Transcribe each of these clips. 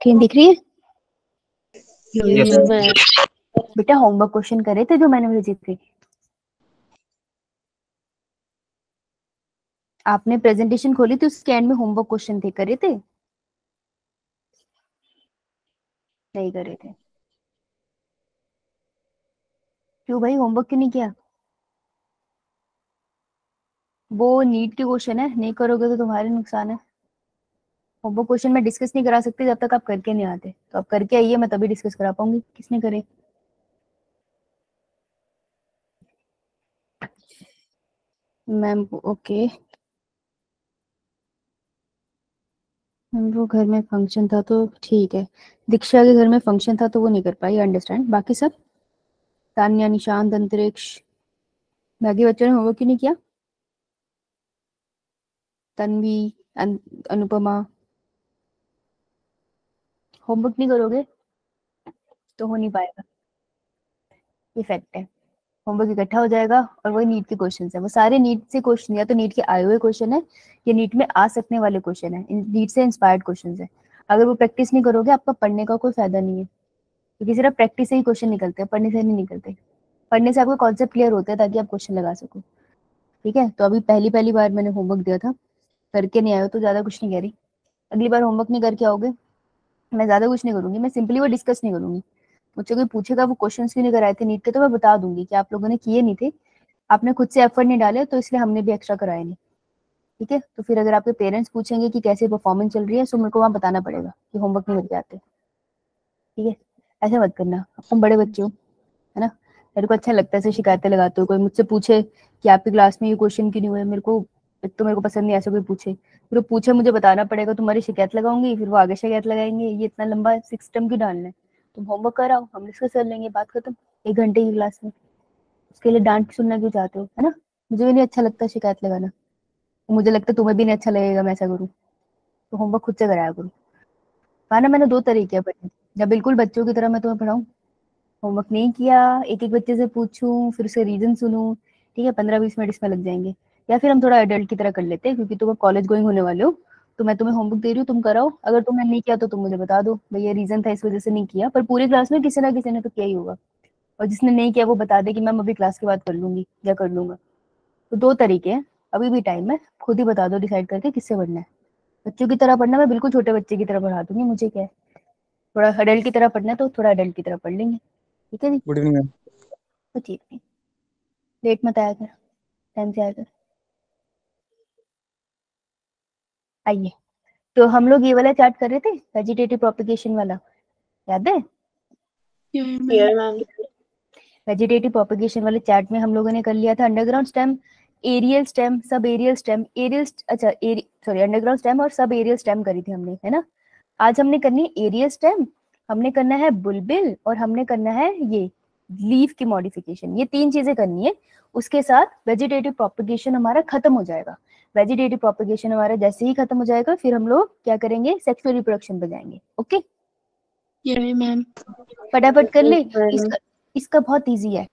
Screen दिख रही है? Yes. बेटा होमवर्क क्वेश्चन करे थे जो मैंने भेजे थे, आपने प्रेजेंटेशन खोली थी उसके एंड में होमवर्क क्वेश्चन थे, करे थे? नहीं करे थे? क्यों भाई, होमवर्क क्यों नहीं किया? वो नीट के क्वेश्चन है, नहीं करोगे तो तुम्हारे नुकसान है। होमवर्क क्वेश्चन में डिस्कस नहीं करा सकते जब तक आप करके नहीं आते, तो आप करके आइए, मैं तभी डिस्कस करा पाऊंगी। किसने करे? मैम ओके, वो घर में फंक्शन था तो ठीक है। दीक्षा के घर में फंक्शन था तो वो नहीं कर पाई, अंडरस्टैंड। बाकी सब तान्या, निशांत, अंतरिक्ष, बाकी बच्चों ने होमवर्क क्यों नहीं किया? तन्वी, अनुपमा, होमवर्क नहीं करोगे तो हो नहीं पाएगा, ये फैक्ट है। होमवर्क इकट्ठा हो जाएगा और वही नीट के क्वेश्चन है, वो सारे नीट से क्वेश्चन, या तो नीट के आए हुए क्वेश्चन है या नीट में आ सकने वाले क्वेश्चन है, नीट से इंस्पायर्ड क्वेश्चन है। अगर वो प्रैक्टिस नहीं करोगे आपका पढ़ने का कोई फायदा नहीं है, क्योंकि सिर्फ प्रैक्टिस से ही क्वेश्चन निकलते हैं, पढ़ने से नहीं निकलते। पढ़ने से आपको कॉन्सेप्ट क्लियर होते हैं ताकि आप क्वेश्चन लगा सको। ठीक है, तो अभी पहली पहली बार मैंने होमवर्क दिया था, करके नहीं आए हो तो ज्यादा कुछ नहीं कह रही। अगली बार होमवर्क नहीं करके आओगे, मैं ज्यादा कुछ नहीं करूंगी, मैं सिंपली वो डिस्कस नहीं करूंगी। मुझसे कोई पूछेगा वो क्वेश्चंस क्यों नहीं कराए थे नीट के, तो मैं बता दूंगी कि आप लोगों ने किए नहीं थे, आपने खुद से एफर्ट नहीं डाले, तो इसलिए हमने भी एक्स्ट्रा कराए नहीं। ठीक है, तो फिर अगर आपके पेरेंट्स पूछेंगे कि कैसे परफॉर्मेंस चल रही है, तो मेरे को वहां बताना पड़ेगा कि होमवर्क नहीं करके आते। ठीक है, ऐसे मत करना, अब तुम बड़े बच्चे हो, है ना। मेरे को अच्छा लगता है ऐसे शिकायतें लगाते हो, कोई मुझसे पूछे कि आपकी क्लास में ये क्वेश्चन क्यों नहीं हुए, मेरे को एक तो मेरे को पसंद नहीं ऐसा कोई पूछे, फिर वो पूछे मुझे बताना पड़ेगा, तुम्हारी शिकायत लगाऊंगी, फिर वो आगे शिकायत लगाएंगे, ये इतना लंबा सिस्टम क्यों डालना है। तुम होमवर्क कराओ, हम डिस्कस कर लेंगे, बात खत्म। 1 घंटे की क्लास में उसके लिए डांट सुनना क्यों चाहते हो, है ना। मुझे भी नहीं अच्छा लगता शिकायत लगाना, मुझे लगता है तुम्हें भी नहीं अच्छा लगेगा मैं ऐसा करूँ, तो होमवर्क खुद से कराया करो। माना मैंने 2 तरीके हैं पढ़ने, या बिल्कुल बच्चों की तरह मैं तुम्हें पढ़ाऊँ, होमवर्क नहीं किया, एक एक बच्चे से पूछूं, फिर उसके रीजन सुनूं, ठीक है, 15-20 मिनट इसमें लग जाएंगे। या फिर हम थोड़ा एडल्ट की तरह कर लेते हैं, क्योंकि तुम अब कॉलेज गोइंग होने वाले हो, तो मैं तुम्हें होमवर्क दे रही हूँ, तुम कराओ, अगर तुमने नहीं किया तो तुम मुझे बता दो भाई ये रीजन था, इस वजह से नहीं किया, पर पूरी क्लास में किसी ना किसी ने तो किया ही होगा। और जिसने नहीं किया वो बता दे कि मैम अभी क्लास के बाद कर लूंगी या कर लूंगा। तो 2 तरीके हैं, अभी भी टाइम है, खुद ही बता दो डिसाइड करके किससे पढ़ना है। बच्चों की तरह पढ़ना, मैं बिल्कुल छोटे बच्चे की तरह पढ़ा दूंगी, मुझे क्या है। थोड़ा अडल्ट की तरह पढ़ना है तो थोड़ा अडल्ट की तरह पढ़ लेंगे, ठीक है जी। Good evening ma'am. तो ठीक है, लेट मत आया कर, टाइम से आया कर। आइए, तो हम लोग ये वाला चार्ट कर रहे थे, वेजिटेटिव प्रोपगेशन वाला, याद है? मैम। वेजिटेटिव प्रोपगेशन वाले चार्ट में हम लोगों ने कर लिया था underground stem, aerial stem, sub aerial stem, aerial अच्छा सॉरी अंडरग्राउंड स्टेम और सब एरियल स्टेम करी थी हमने, है ना। आज हमने करनी है एरियल स्टेम, हमने करना है बुलबिल, और हमने करना है ये लीफ की मॉडिफिकेशन, ये 3 चीजें करनी है। उसके साथ वेजिटेटिव प्रोपगेशन हमारा खत्म हो जाएगा। वेजिटेटिव प्रोपगेशन हमारा जैसे ही खत्म हो जाएगा, फिर हम लोग क्या करेंगे, सेक्सुअल रिप्रोडक्शन पे जाएंगे। Okay, ma'am. फटाफट कर ले। इसका बहुत इजी है,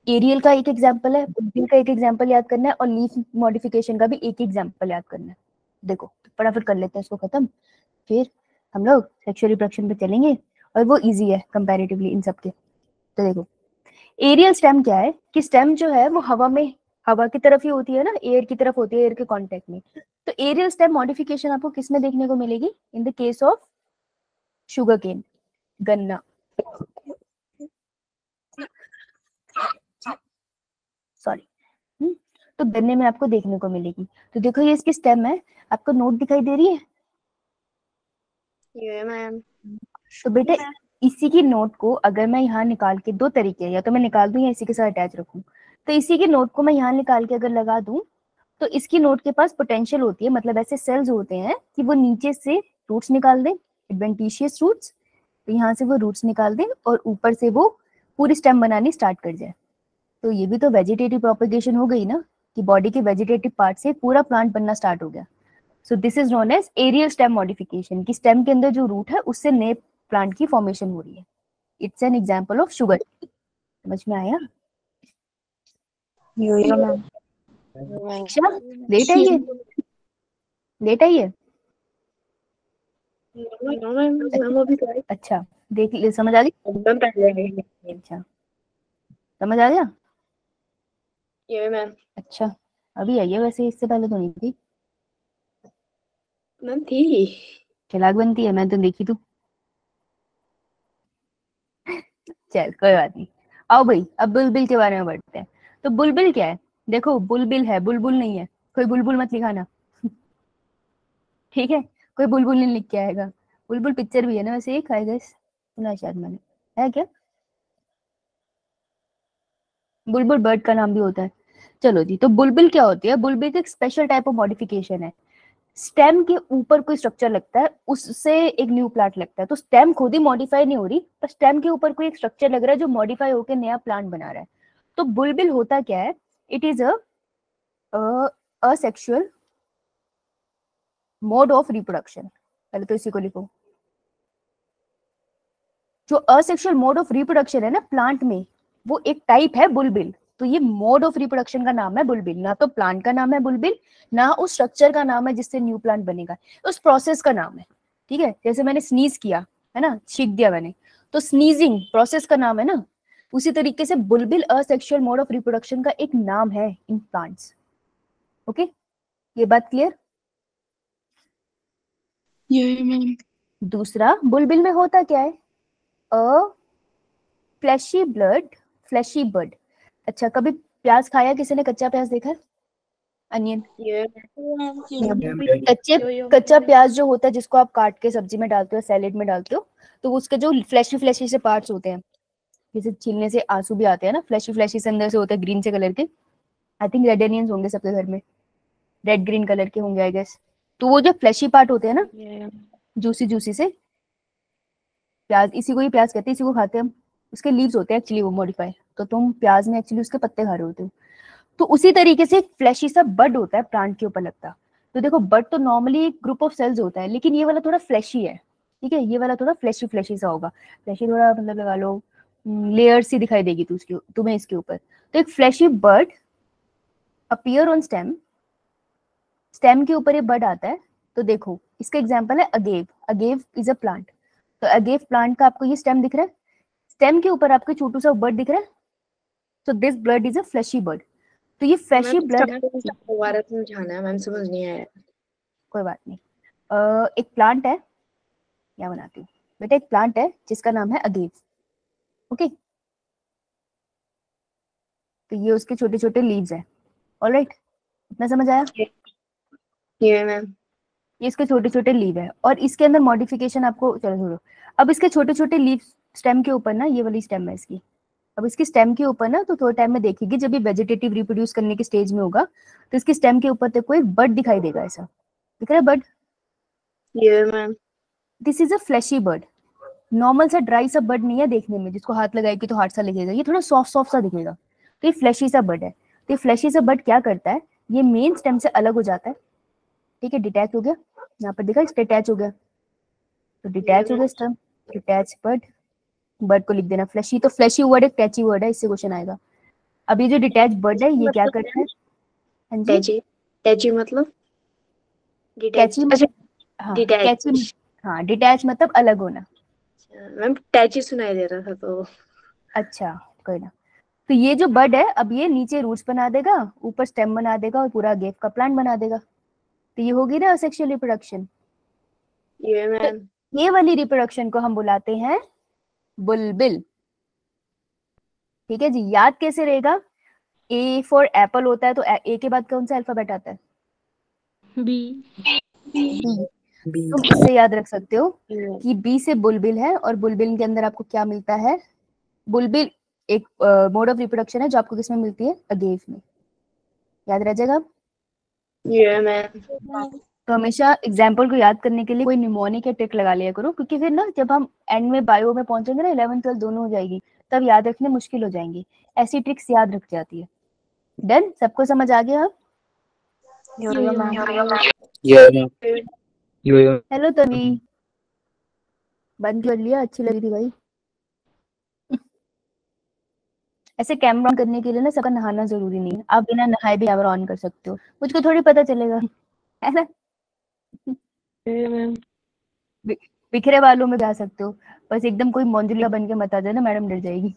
एरियल का एक एग्जांपल है, बुलबिल का एक एग्जांपल याद करना है, और लीफ मॉडिफिकेशन का भी एक एग्जांपल याद करना है। देखो फटाफट कर लेते हैं इसको खत्म, फिर हम लोग सेक्सुअल रिप्रोडक्शन पे चलेंगे, और वो इजी है कंपैरेटिवली इन सब के। तो देखो एरियल स्टेम क्या है, कि स्टेम जो है वो हवा में, हवा की तरफ ही होती है ना, एयर की तरफ होती है, एयर के कांटेक्ट में। तो एरियल स्टेम मॉडिफिकेशन आपको किस में देखने को मिलेगी, in the case of sugar cane, गन्ना, सॉरी, तो गन्ने में आपको देखने को मिलेगी। तो देखो ये इसकी स्टेम है, आपको नोट दिखाई दे रही है? मैम। तो बेटा इसी की नोट को अगर मैं यहाँ निकाल के, 2 तरीके, या तो मैं निकाल दूं या इसी के साथ अटैच रखूं। तो इसी की नोट को मैं यहाँ निकाल के अगर लगा दूं, तो इसकी नोट के पास पोटेंशियल होती है, मतलब ऐसे सेल्स होते हैं कि वो नीचे से रूट्स निकाल दें, एडवेंटिशियस रूट्स, तो यहाँ से वो रूट्स निकाल दें और ऊपर से वो पूरी स्टेम बनानी स्टार्ट कर जाए। तो ये भी तो वेजिटेटिव प्रोपगेशन हो गई ना, कि बॉडी के वेजिटेटिव पार्ट से पूरा प्लांट बनना स्टार्ट हो गया। So this is known as aerial stem modification, की स्टेम के अंदर जो रूट है उससे नए प्लांट की फॉर्मेशन हो रही है। It's an example of sugar. समझ में आया? मैम। अच्छा, लेट आई है, लेट आई है। अच्छा देख ले, समझ आ गई? अच्छा समझ आ गया? ये मैम। अच्छा अभी आई है, वैसे इससे पहले तो नहीं थी। मैम थी। चालाक बनती है, मैं तो देखी तू। चल कोई बात नहीं। आओ भाई अब बुलबिल के बारे में बढ़ते हैं। तो बुलबिल क्या है? देखो बुलबिल है, बुलबुल नहीं है। कोई बुलबुल मत लिखाना। ठीक है, कोई बुलबुल नहीं लिख के आएगा। बुलबुल पिक्चर भी है ना वैसे, एक आई गेस, सुना शायद मैंने, है क्या? बुलबुल बर्ड का नाम भी होता है। चलो जी, तो बुलबिल क्या होती है? बुलबिल एक स्पेशल टाइप ऑफ मॉडिफिकेशन है। स्टेम के ऊपर कोई स्ट्रक्चर लगता है, उससे एक न्यू प्लांट लगता है। तो स्टेम खुद ही मॉडिफाई नहीं हो रही, पर स्टेम के ऊपर कोई एक स्ट्रक्चर लग रहा है जो मॉडिफाई होकर नया प्लांट बना रहा है। तो बुलबिल होता क्या है? It is asexual mode of reproduction. पहले तो इसी को लिखो। जो असेक्सुअल मोड ऑफ रिप्रोडक्शन है ना प्लांट में, वो एक टाइप है बुलबिल। तो ये मोड ऑफ रिप्रोडक्शन का नाम है बुलबिल, ना तो प्लांट का नाम है बुलबिल, ना उस स्ट्रक्चर का नाम है जिससे न्यू प्लांट बनेगा, उस प्रोसेस का नाम है। ठीक है, जैसे मैंने स्नीज किया है ना, छींक दिया मैंने, तो स्नीजिंग प्रोसेस का नाम है ना। उसी तरीके से बुलबिल असेक्सुअल मोड ऑफ रिप्रोडक्शन का एक नाम है इन प्लांट्स। ओके, ये बात क्लियर? ये मैम। दूसरा, बुलबिल में होता क्या है? अ फ्लैशी ब्लड, फ्लैशी बर्ड। अच्छा, कभी प्याज खाया किसी ने? कच्चा प्याज देखा है? अनियन, कच्चे कच्चा प्याज जो होता है जिसको आप काट के सब्जी में डालते हो, सैलेड में डालते हो, तो उसके जो फ्लैशी फ्लैशी से पार्ट्स होते हैं, जैसे छीलने से आंसू भी आते हैं ना, फ्लैशी फ्लैशी से अंदर से होते हैं ग्रीन से कलर के। आई थिंक रेड अनियंस होंगे सबके घर में, रेड ग्रीन कलर के होंगे आई गेस। तो वो जो फ्लैशी पार्ट होते हैं ना, जूसी जूसी से, प्याज, इसी को ही प्याज कहते हैं, इसी को खाते हैं हम। उसके लीव्स होते हैं एक्चुअली वो मॉडिफाई, तो तुम प्याज में एक्चुअली उसके पत्ते खा रहे होते हो। तो उसी तरीके से एक फ्लैशी सा बड होता है प्लांट के ऊपर लगता। तो देखो बड तो नॉर्मली एक ग्रुप ऑफ सेल्स होता है, लेकिन ये वाला थोड़ा फ्लैशी है। ठीक है, ये वाला थोड़ा फ्लैशी फ्लैशी सा होगा। फ्लैशी थोड़ा मतलब लगा लो लेयर सी दिखाई देगी तो उसके तुम्हें इसके ऊपर। तो एक fleshy bud appear on stem, stem के ऊपर ये बड आता है। तो देखो इसका एग्जांपल है agave. Agave is a plant. तो अगेव प्लांट का आपको ये स्टेम दिख रहा है, स्टेम के ऊपर आपको छोटू सा बर्ड दिख रहा है। तो this bud is a fleshy bud. तो ये फ्लैशी ब्लड, दोबारा समझाना है मैम, समझ नहीं आया। कोई बात नहीं। एक प्लांट है, क्या बनाती हूँ बेटा, एक प्लांट है जिसका नाम है अगेव। ओके, तो ये उसके छोटे छोटे लीव्स है। ऑलराइट, इतना समझ आया? ये मैम। ये इसके छोटे छोटे लीव है, और इसके अंदर मॉडिफिकेशन आपको, चलो छोड़ो। अब इसके छोटे छोटे लीव स्टेम के ऊपर ना, ये वाली स्टेम है इसकी। अब इसकी स्टेम के ऊपर ना, तो थोड़े टाइम में देखेगी जब ये वेजिटेटिव रिप्रोड्यूस करने के स्टेज में होगा, तो इसकी स्टेम के ऊपर तेरे को एक बर्ड दिखाई देगा, ऐसा दिख रहा है बर्ड? ये ma'am. This is a fleshy bud. Normal सा ड्राई सा बर्ड नहीं है देखने में, जिसको हाथ लगाएगी तो हार्ड सा लगेगा, ये थोड़ा सॉफ्ट सॉफ्ट सा दिखेगा। तो ये फ्लैशी सा बर्ड है। तो ये फ्लैशी सा बर्ड क्या करता है, ये मेन स्टेम से अलग हो जाता है। ठीक है, डिटैच हो गया, यहाँ पर देखा डिटैच हो गया, तो डिटैच हो गया स्टेम, डिटैच बर्ड। बर्ड को लिख देना फ्लैशी। तो फ्लैशी वर्ड एक टैची वर्ड है, इससे क्वेश्चन आएगा। अब ये जो डिटैच बर्ड है ये क्या करता है? हाँ जी, टैची। टैची मतलब कैची डिटैच। अच्छा, मतलब, हाँ कैची, डिटैच। हाँ डिटैच मतलब अलग होना। मैम टैची सुनाई दे रहा था तो। अच्छा कोई ना। तो ये जो बर्ड है, अब ये नीचे रूट्स बना देगा, ऊपर स्टेम बना देगा, और पूरा गेव का प्लांट बना देगा। तो ये होगी ना सेक्सुअल रिप्रोडक्शन। ये तो मैम। ये वाली रिप्रोडक्शन को हम बुलाते हैं बुलबिल। ठीक है जी, याद कैसे रहेगा? ए फॉर एप्पल होता है, तो ए के बाद कौन सा अल्फाबेट आता है? बी। बी। तुम इससे याद रख सकते हो कि बी से बुलबिल है, और बुलबिल के अंदर आपको क्या मिलता है? बुलबिल एक मोड ऑफ रिप्रोडक्शन है जो आपको किसमें मिलती है? अगेव में। याद रह जाएगा। ये मैम। तो हमेशा एग्जाम्पल को याद करने के लिए कोई निमोनिक या ट्रिक लगा लिया करो, क्योंकि फिर ना जब हम एंड में बायो में पहुंचेंगे ना, 11th 12th दोनों हो जाएगी, तब याद रखने मुश्किल हो जाएंगी। ऐसी ट्रिक्स याद रख जाती है। डन, सबको समझ आ गया? हेलो तभी, बंद कर लिया, अच्छी लगी थी भाई। ऐसे कैमरा ऑन करने के लिए ना सबका नहाना जरूरी नहीं है, आप बिना नहाए भी कैमरा ऑन कर सकते हो, मुझको थोड़ी पता चलेगा, है ना? ये मैम। बिखरे बालों में जा सकते हो, बस एकदम कोई मोंजुला बन के मत आ जाना, मैडम डर जाएगी।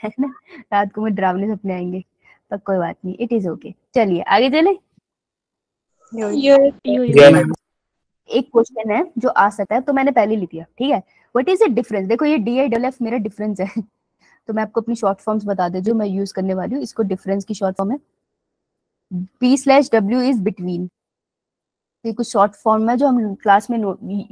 है ना, रात को मुझे डरावने सपने आएंगे, पर कोई बात नहीं, इट इज ओके। चलिए आगे चले। एक क्वेश्चन है जो आ सकता है, तो मैंने पहले लिख दिया, ठीक है। व्हाट इज द डिफरेंस, देखो ये DIFF मेरा डिफरेंस है। तो मैं आपको अपनी शॉर्ट फॉर्म्स बता दे जो मैं यूज करने वाली हूँ। इसको डिफरेंस की शॉर्ट फॉर्म है P/W इज बिटवीन। ये कुछ शॉर्ट फॉर्म है जो हम क्लास में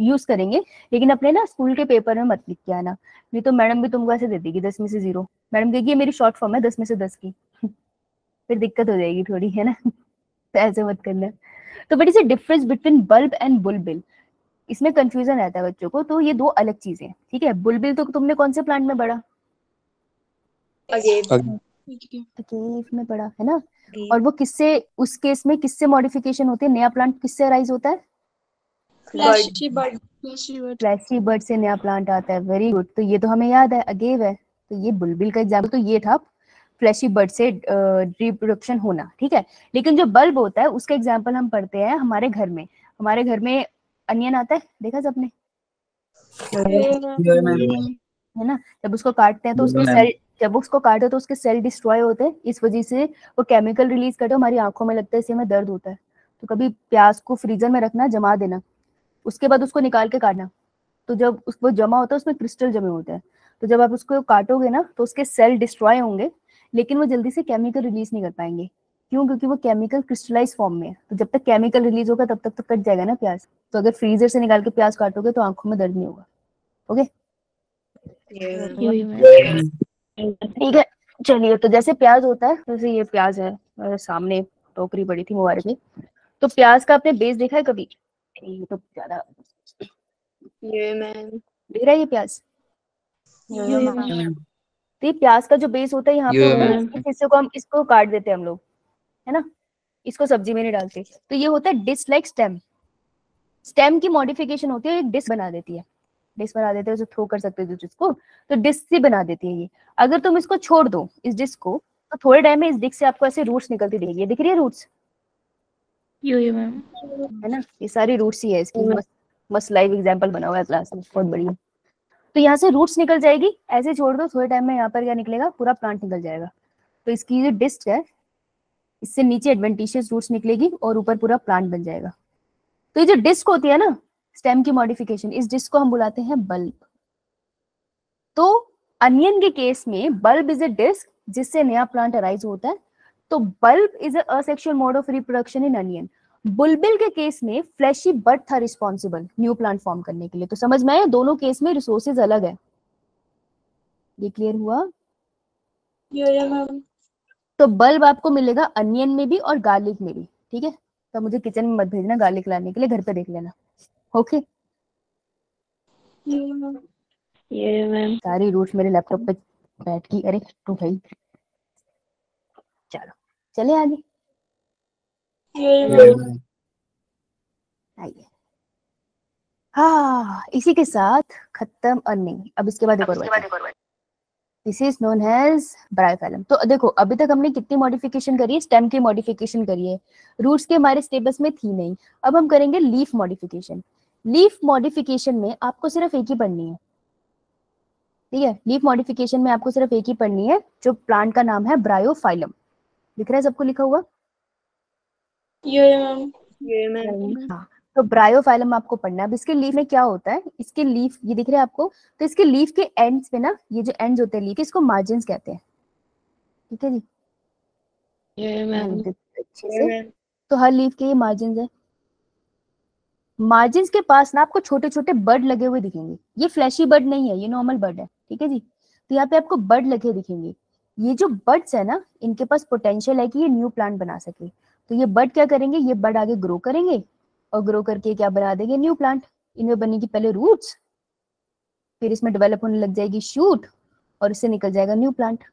यूज करेंगे, लेकिन अपने ना स्कूल के पेपर में मत लिख के आना, नहीं तो मैडम भी तुमको ऐसे दे देगी 10 में से 0। मैडम कहेगी ये मेरी शॉर्ट फॉर्म है 10 में से 10 की। फिर दिक्कत हो जाएगी थोड़ी, है ना। तो ऐसे मत करना। तो but is difference between bulb and बुलबिल, इसमें कंफ्यूजन रहता है बच्चों को। तो ये दो अलग चीजें हैं, ठीक है। बुलबिल तो तुमने कौन से प्लांट में पढ़ा, केव में पढ़ा है ना। और वो किससे, उस केस में किससे मॉडिफिकेशन होती है, नया प्लांट किससे अराइज होता है, फ्लैशी फ्लैशी बर्ड से नया प्लांट आता है। वेरी गुड, तो ये तो हमें याद है, अगेव है। तो ये बुलबिल का एग्जाम्पल तो ये था, फ्लैशी बर्ड से रिप्रोडक्शन होना, ठीक है। लेकिन जो बल्ब होता है उसका एग्जाम्पल हम पढ़ते हैं हमारे घर में। हमारे घर में अनियन आता है, देखा सबने, है ना। जब उसको काटते हैं तो उसके सेल, जब उसको काटो तो उसके सेल डिस्ट्रॉय होते हैं, इस वजह से वो केमिकल रिलीज करते हैं, हमारी आंखों में लगता है, इससे हमें दर्द होता है। तो कभी प्याज को फ्रीजर में रखना, जमा देना, उसके बाद उसको निकाल के काटना। तो जब वो जमा होता है उसमें क्रिस्टल जमे होते हैं, तो जब आप उसको काटोगे ना तो उसके सेल डिस्ट्रॉय होंगे, लेकिन वो जल्दी से केमिकल रिलीज नहीं कर पाएंगे। क्यों, क्योंकि वो केमिकल क्रिस्टलाइज फॉर्म में है। तो जब तक केमिकल रिलीज होगा तब तक तो कट जाएगा ना प्याज। तो अगर फ्रीजर से निकाल के प्याज काटोगे तो आंखों में दर्द नहीं होगा। ओके, ठीक है। चलिए, तो जैसे प्याज होता है, जैसे ये प्याज है, मेरे सामने टोकरी पड़ी थी मोबाइल में। तो प्याज का आपने बेस देखा है कभी, ये तो ज्यादा दे रहा है ये प्याज। तो ये प्याज का जो बेस होता है यहाँ पे होता है, इस हिस्से को हम इसको काट देते हैं हम लोग, है ना। इसको सब्जी में नहीं डालते। तो ये होता है डिस्क लाइक स्टेम। स्टेम की मॉडिफिकेशन होती है, एक डिस्क बना देती है, डिस्क बना देते हैं, जो थ्रो कर सकते हो जिसको, तो डिस्क से बना देती है ये। अगर तुम इसको छोड़ दो इस डिस्क को, तो थोड़े टाइम में इस डिस्क से आपको ऐसे रूट्स निकलती दिखेगी, दिख रही है रूट्स, है ना। ये सारी रूट्स ही है इसकी, मस्त लाइव एग्जांपल बना हुआ है क्लास में, बहुत बढ़िया। तो यहाँ से रूट्स निकल जाएगी, ऐसे छोड़ दो, थोड़े टाइम में यहाँ पर क्या निकलेगा, पूरा प्लांट निकल जाएगा। तो इसकी जो डिस्क है, इससे नीचे एडवेंटिशियस रूट्स निकलेगी और ऊपर पूरा प्लांट बन जाएगा। तो ये जो डिस्क होती है ना, स्टेम की मॉडिफिकेशन, इस डिस्क को हम बुलाते हैं बल्ब। तो अनियन के केस में बल्ब इज अ डिस्क जिससे नया प्लांट अराइज होता है। तो bulb is a asexual mode of reproduction in onion. बुलबिल के केस में फ्लैशी बड था रिस्पॉन्सिबल न्यू प्लांट फॉर्म करने के लिए। तो समझ में आया, दोनों केस में रिसोर्सेज अलग है। ये क्लियर हुआ। तो बल्ब आपको मिलेगा अनियन में भी और गार्लिक में भी, ठीक है। तो मुझे किचन में मत भेजना गार्लिक लाने के लिए, घर पे देख लेना। ओके, सारी रूट्स मेरे लैपटॉप पे बैठ की, अरे तू भाई, चलो चले आगे। आइए, हाँ, इसी के साथ खत्म अर्निंग। अब इसके बाद एक और बचा, this is known as bryophyllum. तो देखो अभी तक हमने कितनी मॉडिफिकेशन करी है, स्टेम की मॉडिफिकेशन करी है, रूट्स के हमारे स्टेबस में थी नहीं। अब हम करेंगे लीफ मॉडिफिकेशन। लीफ मॉडिफिकेशन में आपको सिर्फ एक ही पढ़नी है, ठीक है। लीफ मॉडिफिकेशन में आपको सिर्फ एक ही पढ़नी है, जो प्लांट का नाम है ब्रायोफाइलम। दिख रहा है सबको लिखा हुआ, हाँ। तो ब्रायोफाइलम आपको पढ़ना है। अब इसके लीफ में क्या होता है, इसके लीफ ये दिख रहे हैं आपको, तो इसके लीफ के एंड्स पे ना, ये जो एंड्स होते हैं लीफ, इसको मार्जिन्स कहते हैं, ठीक है जी। अच्छे से, तो हर लीफ के ये मार्जिन्स है। मार्जिन्स के पास ना आपको छोटे छोटे बर्ड लगे हुए दिखेंगे। ये फ्लैशी बर्ड नहीं है, ये नॉर्मल बर्ड है, ठीक है जी। तो यहाँ पे आपको बर्ड लगे दिखेंगे। ये जो बर्ड्स है ना, इनके पास पोटेंशियल है कि ये न्यू प्लांट बना सके। तो ये बर्ड क्या करेंगे, ये बर्ड आगे ग्रो करेंगे और ग्रो करके क्या बना देंगे, न्यू प्लांट। इनमें बनेगी पहले रूट्स, फिर इसमें डेवलप होने लग जाएगी शूट, और इससे निकल जाएगा न्यू प्लांट।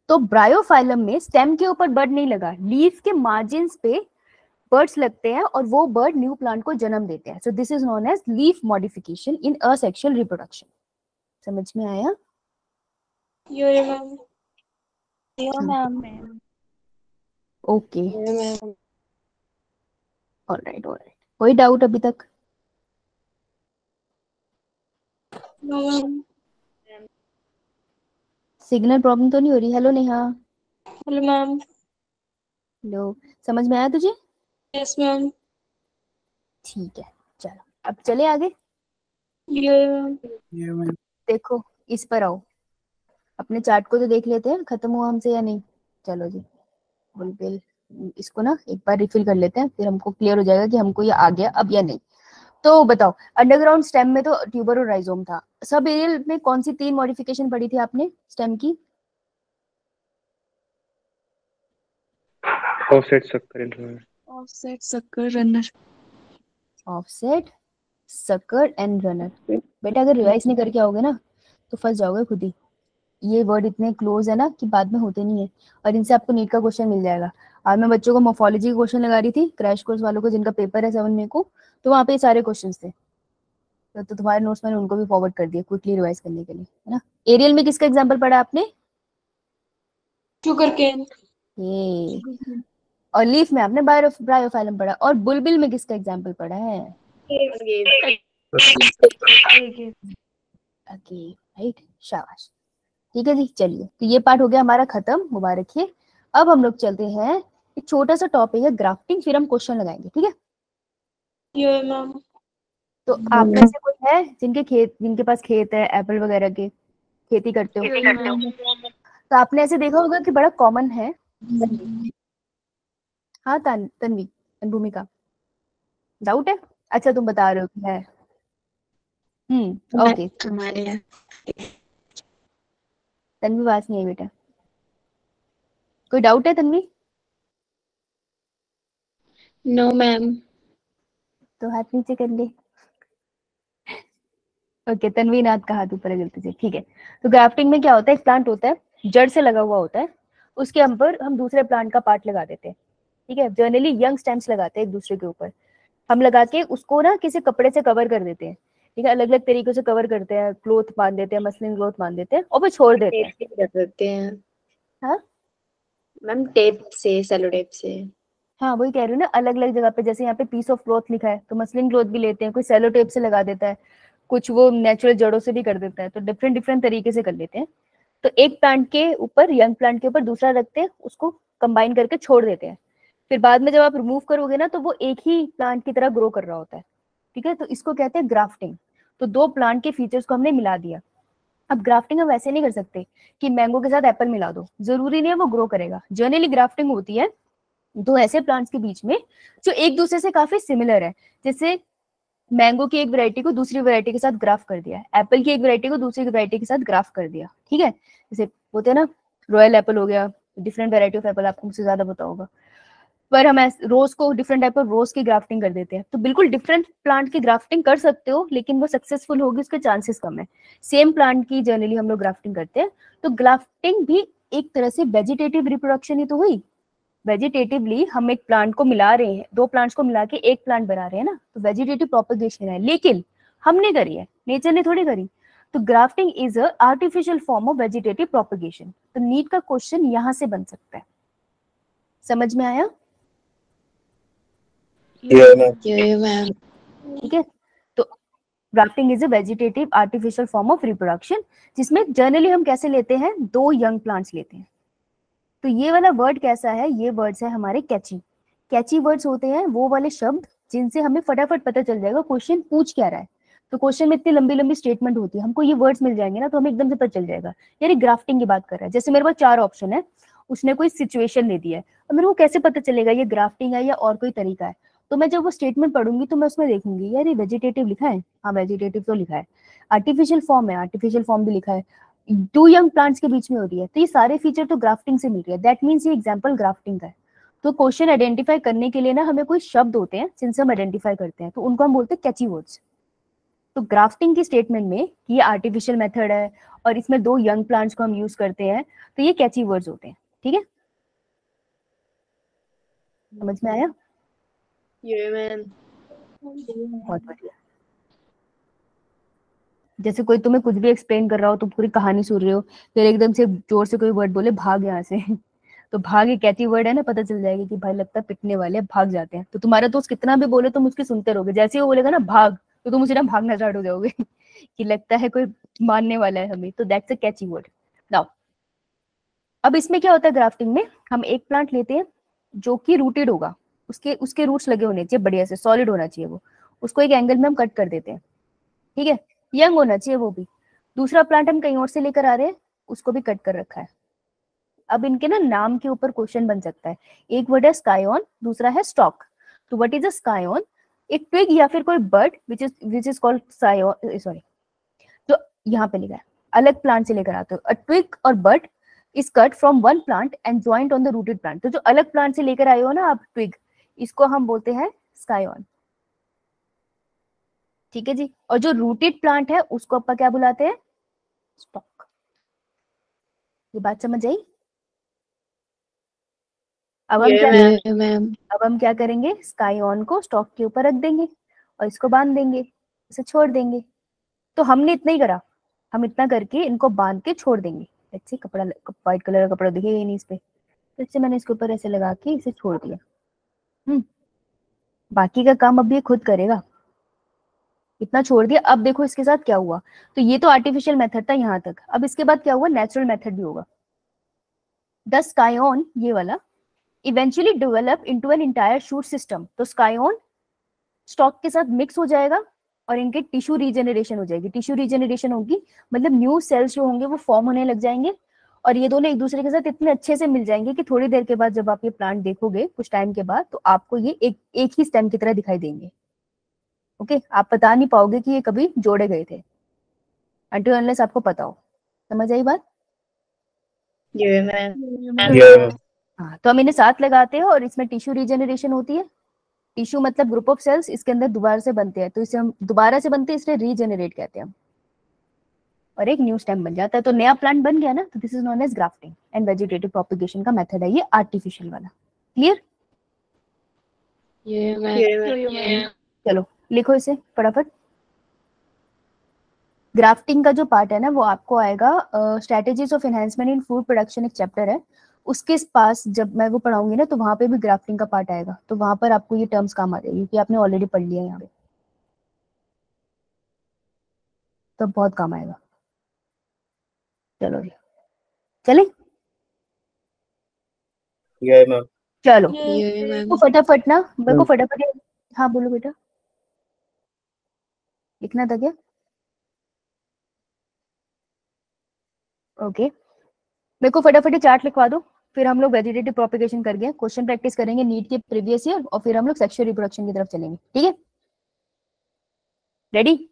तो ब्रायोफाइलम में स्टेम के ऊपर बर्ड नहीं लगा, लीफ के मार्जिन्स पे बर्ड्स लगते हैं और वो बर्ड न्यू प्लांट को जन्म देते हैं। So this is known as leaf modification in asexual reproduction. समझ में आया? Okay, all right all right. कोई डाउट अभी तक? No ma'am. सिग्नल प्रॉब्लम तो नहीं हो रही? Hello Neha. Hello ma'am. Hello, समझ में आया तुझे? Yes ma'am. ठीक है, चलो अब चले आगे। ये मैम। देखो इस पर आओ, अपने चार्ट को तो देख लेते हैं खत्म हुआ हमसे या नहीं। चलो जी, बिल्कुल। इसको ना एक बार रिफिल कर लेते हैं, फिर हमको क्लियर हो जाएगा कि हमको ये आ गया अब या नहीं। तो बताओ, अंडरग्राउंड स्टेम में तो ट्यूबर और राइजोम था। सब एरियल में कौन सी 3 मॉडिफिकेशन पढ़ी थी आपने स्टेम की? Offset sucker and runner. Offset sucker runner. Offset, sucker and runner. बेटा अगर रिवाइज नहीं करके आओगे ना तो फंस जाओगे खुद ही। ये वर्ड इतने क्लोज है ना कि बाद में होते नहीं है, और इनसे आपको नीट का क्वेश्चन मिल जाएगा। आज मैं बच्चों को मोफोलॉजी का क्वेश्चन लगा रही थी, क्रैश कोर्स वालों को जिनका पेपर है 7 मई को, तो वहाँ पे ये सारे क्वेश्चन थे। तो तुम्हारे नोट्स मैंने उनको भी फॉरवर्ड कर दिया क्विकली रिवाइज करने के लिए, है ना। एरियल में किसका एग्जाम्पल पढ़ा आपने? Sugar cane. ये। और लीफ में आपने ब्रायोफाइलम पढ़ा। और बुलबिल में किसका एग्जाम्पल पढ़ा है? ओके, राइट, शाबाश। ठीक है जी, चलिए तो ये पार्ट हो गया हमारा खत्म, मुबारक है। अब हम लोग चलते हैं, एक छोटा सा टॉपिक है ग्राफ्टिंग, फिर हम क्वेश्चन लगाएंगे, ठीक है। ये मैम। तो आप में से कोई है जिनके पास खेत है, एप्पल वगैरह के, खेती करते हो? तो आपने ऐसे देखा होगा कि बड़ा कॉमन है। हाँ तन्वी, भूमिका, डाउट है? अच्छा तुम बता रहे हो कि है। ओके। हमारे यहाँ तन्वी पास नहीं है बेटा। कोई डाउट है तन्वी? No ma'am. तो हाथ नीचे कर ले। ओके, तन्वी नाथ का हाथ ऊपर है गलती से, ठीक है। तो ग्राफ्टिंग में क्या होता है, एक प्लांट होता है, जड़ से लगा हुआ होता है, उसके ऊपर हम दूसरे प्लांट का पार्ट लगा देते हैं, ठीक है। जनरली यंग स्टेम्स लगाते हैं एक दूसरे के ऊपर, हम लगा के उसको ना किसी कपड़े से कवर कर देते हैं, ठीक है। अलग अलग तरीकों से कवर करते हैं, क्लोथ बांध देते हैं, मसलिन क्लोथ बांध देते हैं और फिर छोड़ देते हैं। टेप कर देते हैं हाँ मैम, टेप से, सेलो टेप से। हाँ, वही कह रही हूँ ना, अलग अलग जगह पे, जैसे यहाँ पे पीस ऑफ क्लॉथ लिखा है तो मसलिन क्लॉथ भी लेते हैं, कोई सेलो टेप से लगा देता है, कुछ वो नेचुरल जड़ों से भी कर देता है, तो डिफरेंट डिफरेंट तरीके से कर लेते हैं। तो एक प्लांट के ऊपर, यंग प्लांट के ऊपर दूसरा रखते हैं, उसको कंबाइन करके छोड़ देते हैं। फिर बाद में जब आप रिमूव करोगे ना तो वो एक ही प्लांट की तरह ग्रो कर रहा होता है, ठीक है। तो इसको कहते हैं ग्राफ्टिंग। तो 2 प्लांट के फीचर्स को हमने मिला दिया। अब ग्राफ्टिंग हम वैसे नहीं कर सकते कि मैंगो के साथ एप्पल मिला दो, जरूरी नहीं है वो ग्रो करेगा। जनरली ग्राफ्टिंग होती है 2 ऐसे प्लांट्स के बीच में जो एक दूसरे से काफी सिमिलर है। जैसे मैंगो की एक वैरायटी को दूसरी वैरायटी के साथ ग्राफ कर दिया, एप्पल की एक वैरायटी को दूसरी वैरायटी के साथ ग्राफ कर दिया, ठीक है। जैसे होते हैं ना, रॉयल एप्पल हो गया, डिफरेंट वैरायटी ऑफ एप्पल, आपको मुझसे ज्यादा पता होगा। पर हम रोज को डिफरेंट टाइप ऑफ रोज की ग्राफ्टिंग कर देते हैं। तो बिल्कुल डिफरेंट प्लांट की ग्राफ्टिंग कर सकते हो, लेकिन वो सक्सेसफुल होगी उसके चांसेस कम है। सेम प्लांट की जनरली हम लोग ग्राफ्टिंग करते हैं। तो ग्राफ्टिंग भी एक तरह से वेजिटेटिव रिप्रोडक्शन ही तो हुई। वेजिटेटिवली हम एक प्लांट को मिला रहे हैं, 2 प्लांट्स को मिला के एक प्लांट बना रहे हैं ना, तो वेजिटेटिव प्रोपगेशन है, लेकिन हमने करी है, नेचर ने थोड़ी करी। तो grafting is a artificial form of vegetative propagation. तो नीट का क्वेश्चन यहां से बन सकता है। समझ में आया? ये मैम। ठीक है। तो grafting is a vegetative artificial form of reproduction, जिसमें जनरली हम कैसे लेते हैं, 2 यंग प्लांट्स लेते हैं। तो ये वाला वर्ड कैसा है, ये वर्ड्स है हमारे कैची। कैची वर्ड्स होते हैं वो वाले शब्द जिनसे हमें फटाफट पता चल जाएगा क्वेश्चन पूछ क्या रहा है। तो क्वेश्चन में इतनी लंबी लंबी स्टेटमेंट होती है, हमको ये वर्ड्स मिल जाएंगे ना तो हमें एकदम से पता चल जाएगा यार ये ग्राफ्टिंग की बात कर रहा है। जैसे मेरे पास 4 ऑप्शन है, उसने कोई सिचुएशन ले दिया है, और मेरे को कैसे पता चलेगा ये ग्राफ्टिंग है या और कोई तरीका है। तो मैं जब वो स्टेटमेंट पढ़ूंगी तो मैं उसमें देखूंगी यार ये वेजिटेटिव लिखा है, हाँ वेजिटेटिव तो लिखा है, आर्टिफिशियल फॉर्म है, आर्टिफिशियल फॉर्म भी लिखा है, 2 यंग प्लांट्स के बीच में हो रही है, तो ये सारे फीचर तो ग्राफ्टिंग से मिल रही है। दैट मीन्स ये एग्जाम्पल ग्राफ्टिंग का है। तो क्वेश्चन आइडेंटिफाई करने के लिए ना हमें कोई शब्द होते हैं जिनसे हम आइडेंटिफाई करते हैं, तो उनको हम बोलते हैं कैची वर्ड्स। तो ग्राफ्टिंग की स्टेटमेंट में कि ये आर्टिफिशियल मेथड है और इसमें 2 यंग प्लांट्स को हम यूज करते हैं, तो ये कैची वर्ड्स होते हैं, ठीक है। समझ में आया? ये मैम। बहुत बढ़िया। जैसे कोई तुम्हें कुछ भी एक्सप्लेन कर रहा हो, तुम पूरी कहानी सुन रहे हो, फिर एकदम से जोर से कोई वर्ड बोले भाग यहाँ से तो भाग एक कैची वर्ड है ना, पता चल जाएगा कि भाई लगता है पिटने वाले हैं, भाग जाते हैं। तो तुम्हारा दोस्त कितना भी बोले तुम उसकी सुनते रहोगे, जैसे ही वो बोलेगा ना भाग, तो तुम उसी टाइम भागना स्टार्ट हो जाओगे कि लगता है कोई मानने वाला है हमें। तो that's a catchy word. Now अब इसमें क्या होता है, ग्राफ्टिंग में हम एक प्लांट लेते हैं जो कि रूटेड होगा, उसके उसके रूट्स लगे होने चाहिए, बढ़िया से सॉलिड होना चाहिए वो, उसको एक एंगल में हम कट कर देते हैं, ठीक है, यंग होना चाहिए वो भी। दूसरा प्लांट हम कहीं और से लेकर आ रहे हैं, उसको भी कट कर रखा है। अब इनके ना नाम के ऊपर क्वेश्चन बन सकता है। एक वर्ड है स्काईऑन, दूसरा है स्टॉक। तो व्हाट इज अ स्काईऑन? एक ट्विग या फिर कोई bird which is called sorry, जो यहाँ पे लिखा है, अलग प्लांट से लेकर आते हो। अ ट्विग और bird is cut from one plant and joint on the rooted plant. तो जो अलग प्लांट से लेकर आए हो ना आप ट्विग, इसको हम बोलते हैं स्काईऑन, ठीक है जी। और जो रूटेड प्लांट है उसको अपन क्या बुलाते हैं? स्टॉक। ये बात समझ आई? अब हम क्या Yeah, ma'am. अब हम क्या करेंगे, स्काईऑन को स्टॉक के ऊपर रख देंगे और इसको बांध देंगे, इसे छोड़ देंगे। तो हमने इतना ही करा, हम इतना करके इनको बांध के छोड़ देंगे। ऐसे कपड़ा, व्हाइट कलर का कपड़ा दिखेगा नहीं इस पे, तो इससे मैंने इसके ऊपर ऐसे लगा के इसे छोड़ दिया। बाकी का काम अब ये खुद करेगा। इतना छोड़ दिया। अब देखो इसके साथ क्या हुआ। तो ये तो आर्टिफिशियल मेथड था यहाँ तक। अब इसके बाद क्या हुआ, नेचुरल मेथड भी होगा। द स्काईऑन, ये वाला, eventually develop into an entire shoot system. तो स्काईऑन स्टॉक के साथ मिक्स हो जाएगा और इनके टिश्यू रीजेनरेशन हो जाएगी। टिश्यू रीजेनरेशन होगी मतलब न्यू सेल्स जो होंगे वो फॉर्म होने लग जाएंगे, और ये दोनों एक दूसरे के साथ इतने अच्छे से मिल जाएंगे कि थोड़ी देर के बाद जब आप ये प्लांट देखोगे कुछ टाइम के बाद, तो आपको ये एक ही स्टेम की तरह दिखाई देंगे। ओके, आप बता नहीं पाओगे कि ये कभी जोड़े गए थे, अनटिल अनलेस आपको पता हो। समझ आई बात? Yeah, ma'am. Yeah. हाँ, तो हम इन्हें साथ लगाते हैं और इसमें टिश्यू रीजेनरेशन होती है। टिश्यू मतलब ग्रुप ऑफ सेल्स, इसके अंदर दोबारा से बनते हैं, तो इसे हम दोबारा से बनते हैं इसलिए रीजेनरेट कहते हैं हम, और एक न्यू स्टेम बन जाता है। तो नया प्लांट बन गया ना, तो this is known as grafting and vegetative propagation का मेथड है ये आर्टिफिशियल वाला। Clear? Yeah, ma'am. Yeah, ma'am. चलो लिखो इसे फटाफट। ग्राफ्टिंग का जो पार्ट है ना वो आपको आएगा strategies of enhancement in food production, एक चैप्टर है उसके पास। जब मैं वो पढ़ाऊंगी ना तो वहां पे भी ग्राफ्टिंग का पार्ट आएगा, तो वहां पर आपको ये टर्म्स काम आ जाएगी क्योंकि आपने ऑलरेडी पढ़ लिया है यहाँ पे, तो बहुत काम आएगा। चलो जी, चले Yeah, ma'am. चलो। Yeah, तो ma'am. फटाफट ना, मेरे को फटाफट, हाँ बोलो बेटा, लिखना था क्या? ओके, मेरे को फटाफट चार्ट लिखवा दो, फिर हम लोग वेजिटेटिव प्रोपिगेशन कर गए, क्वेश्चन प्रैक्टिस करेंगे नीट के प्रीवियस ईयर, और फिर हम लोग सेक्सुअल रिप्रोडक्शन की तरफ चलेंगे, ठीक है? रेडी?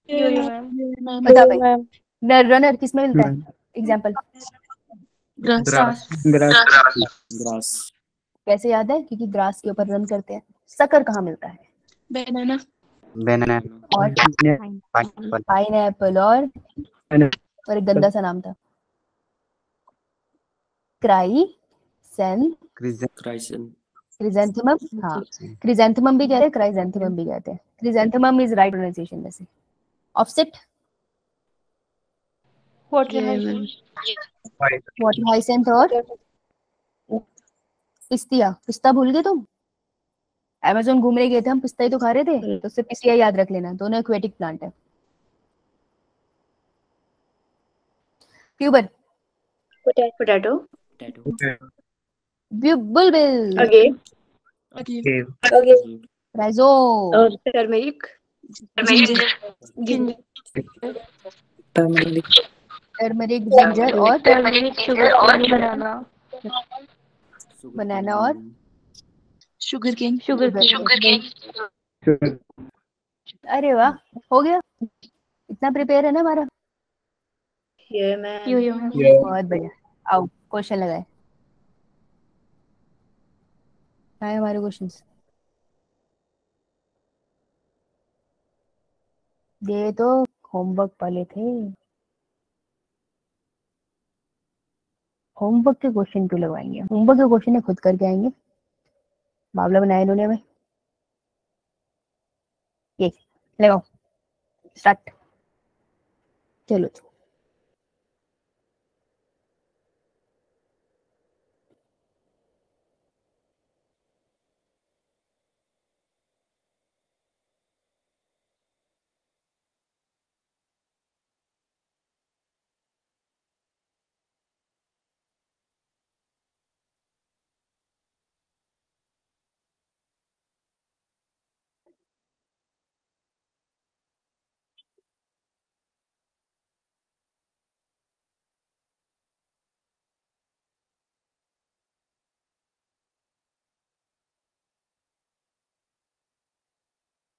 Yeah, ma'am. बता भाई, नर रनर किस में मिलता है? Example Grass. ग्रास। कैसे याद है? क्योंकि ग्रास के ऊपर रन करते हैं। सकर कहाँ मिलता है? Banana. बनाना। और पाइनएप्पल, और एक गंदा सा नाम था, क्रिजेंथेमम। हाँ, क्रिजेंथेमम भी कहते हैं, क्राइजेंथेमम भी कहते हैं। क्रिजेंथेमम इज राइट प्रोनाउंसिएशन में से। Offset, Water Yeah, ma'am. Water hyacinth, और पिस्तिया। पिस्ता भूल गए तुम? अमेज़न घूमने गए थे हम, पिस्ता ही तो खा रहे थे, तो उससे पिस्तिया याद रख लेना, दोनों एक्वेटिक प्लांट है। Tuber, Potato. बुलबिल, Again. Okay. Rhizome, Or turmeric. Ginger. Ginger. Turmeric. Turmeric, ginger, और Turmeric, sugar, banana. बनाना, और Sugarcane. शुगर। अरे वाह, हो गया। इतना प्रिपेयर है ना हमारा, Yeah, ma'am. Yeah, ma'am. बहुत बढ़िया। आओ क्वेश्चन लगाए, आए हमारे क्वेश्चंस। ये तो होमवर्क वाले थे, होमवर्क के क्वेश्चन क्यों लगवाएंगे? होमवर्क के क्वेश्चन खुद करके आएंगे, बावला बनाया इन्होंने हमें। ये लगाओ, स्टार्ट। चलो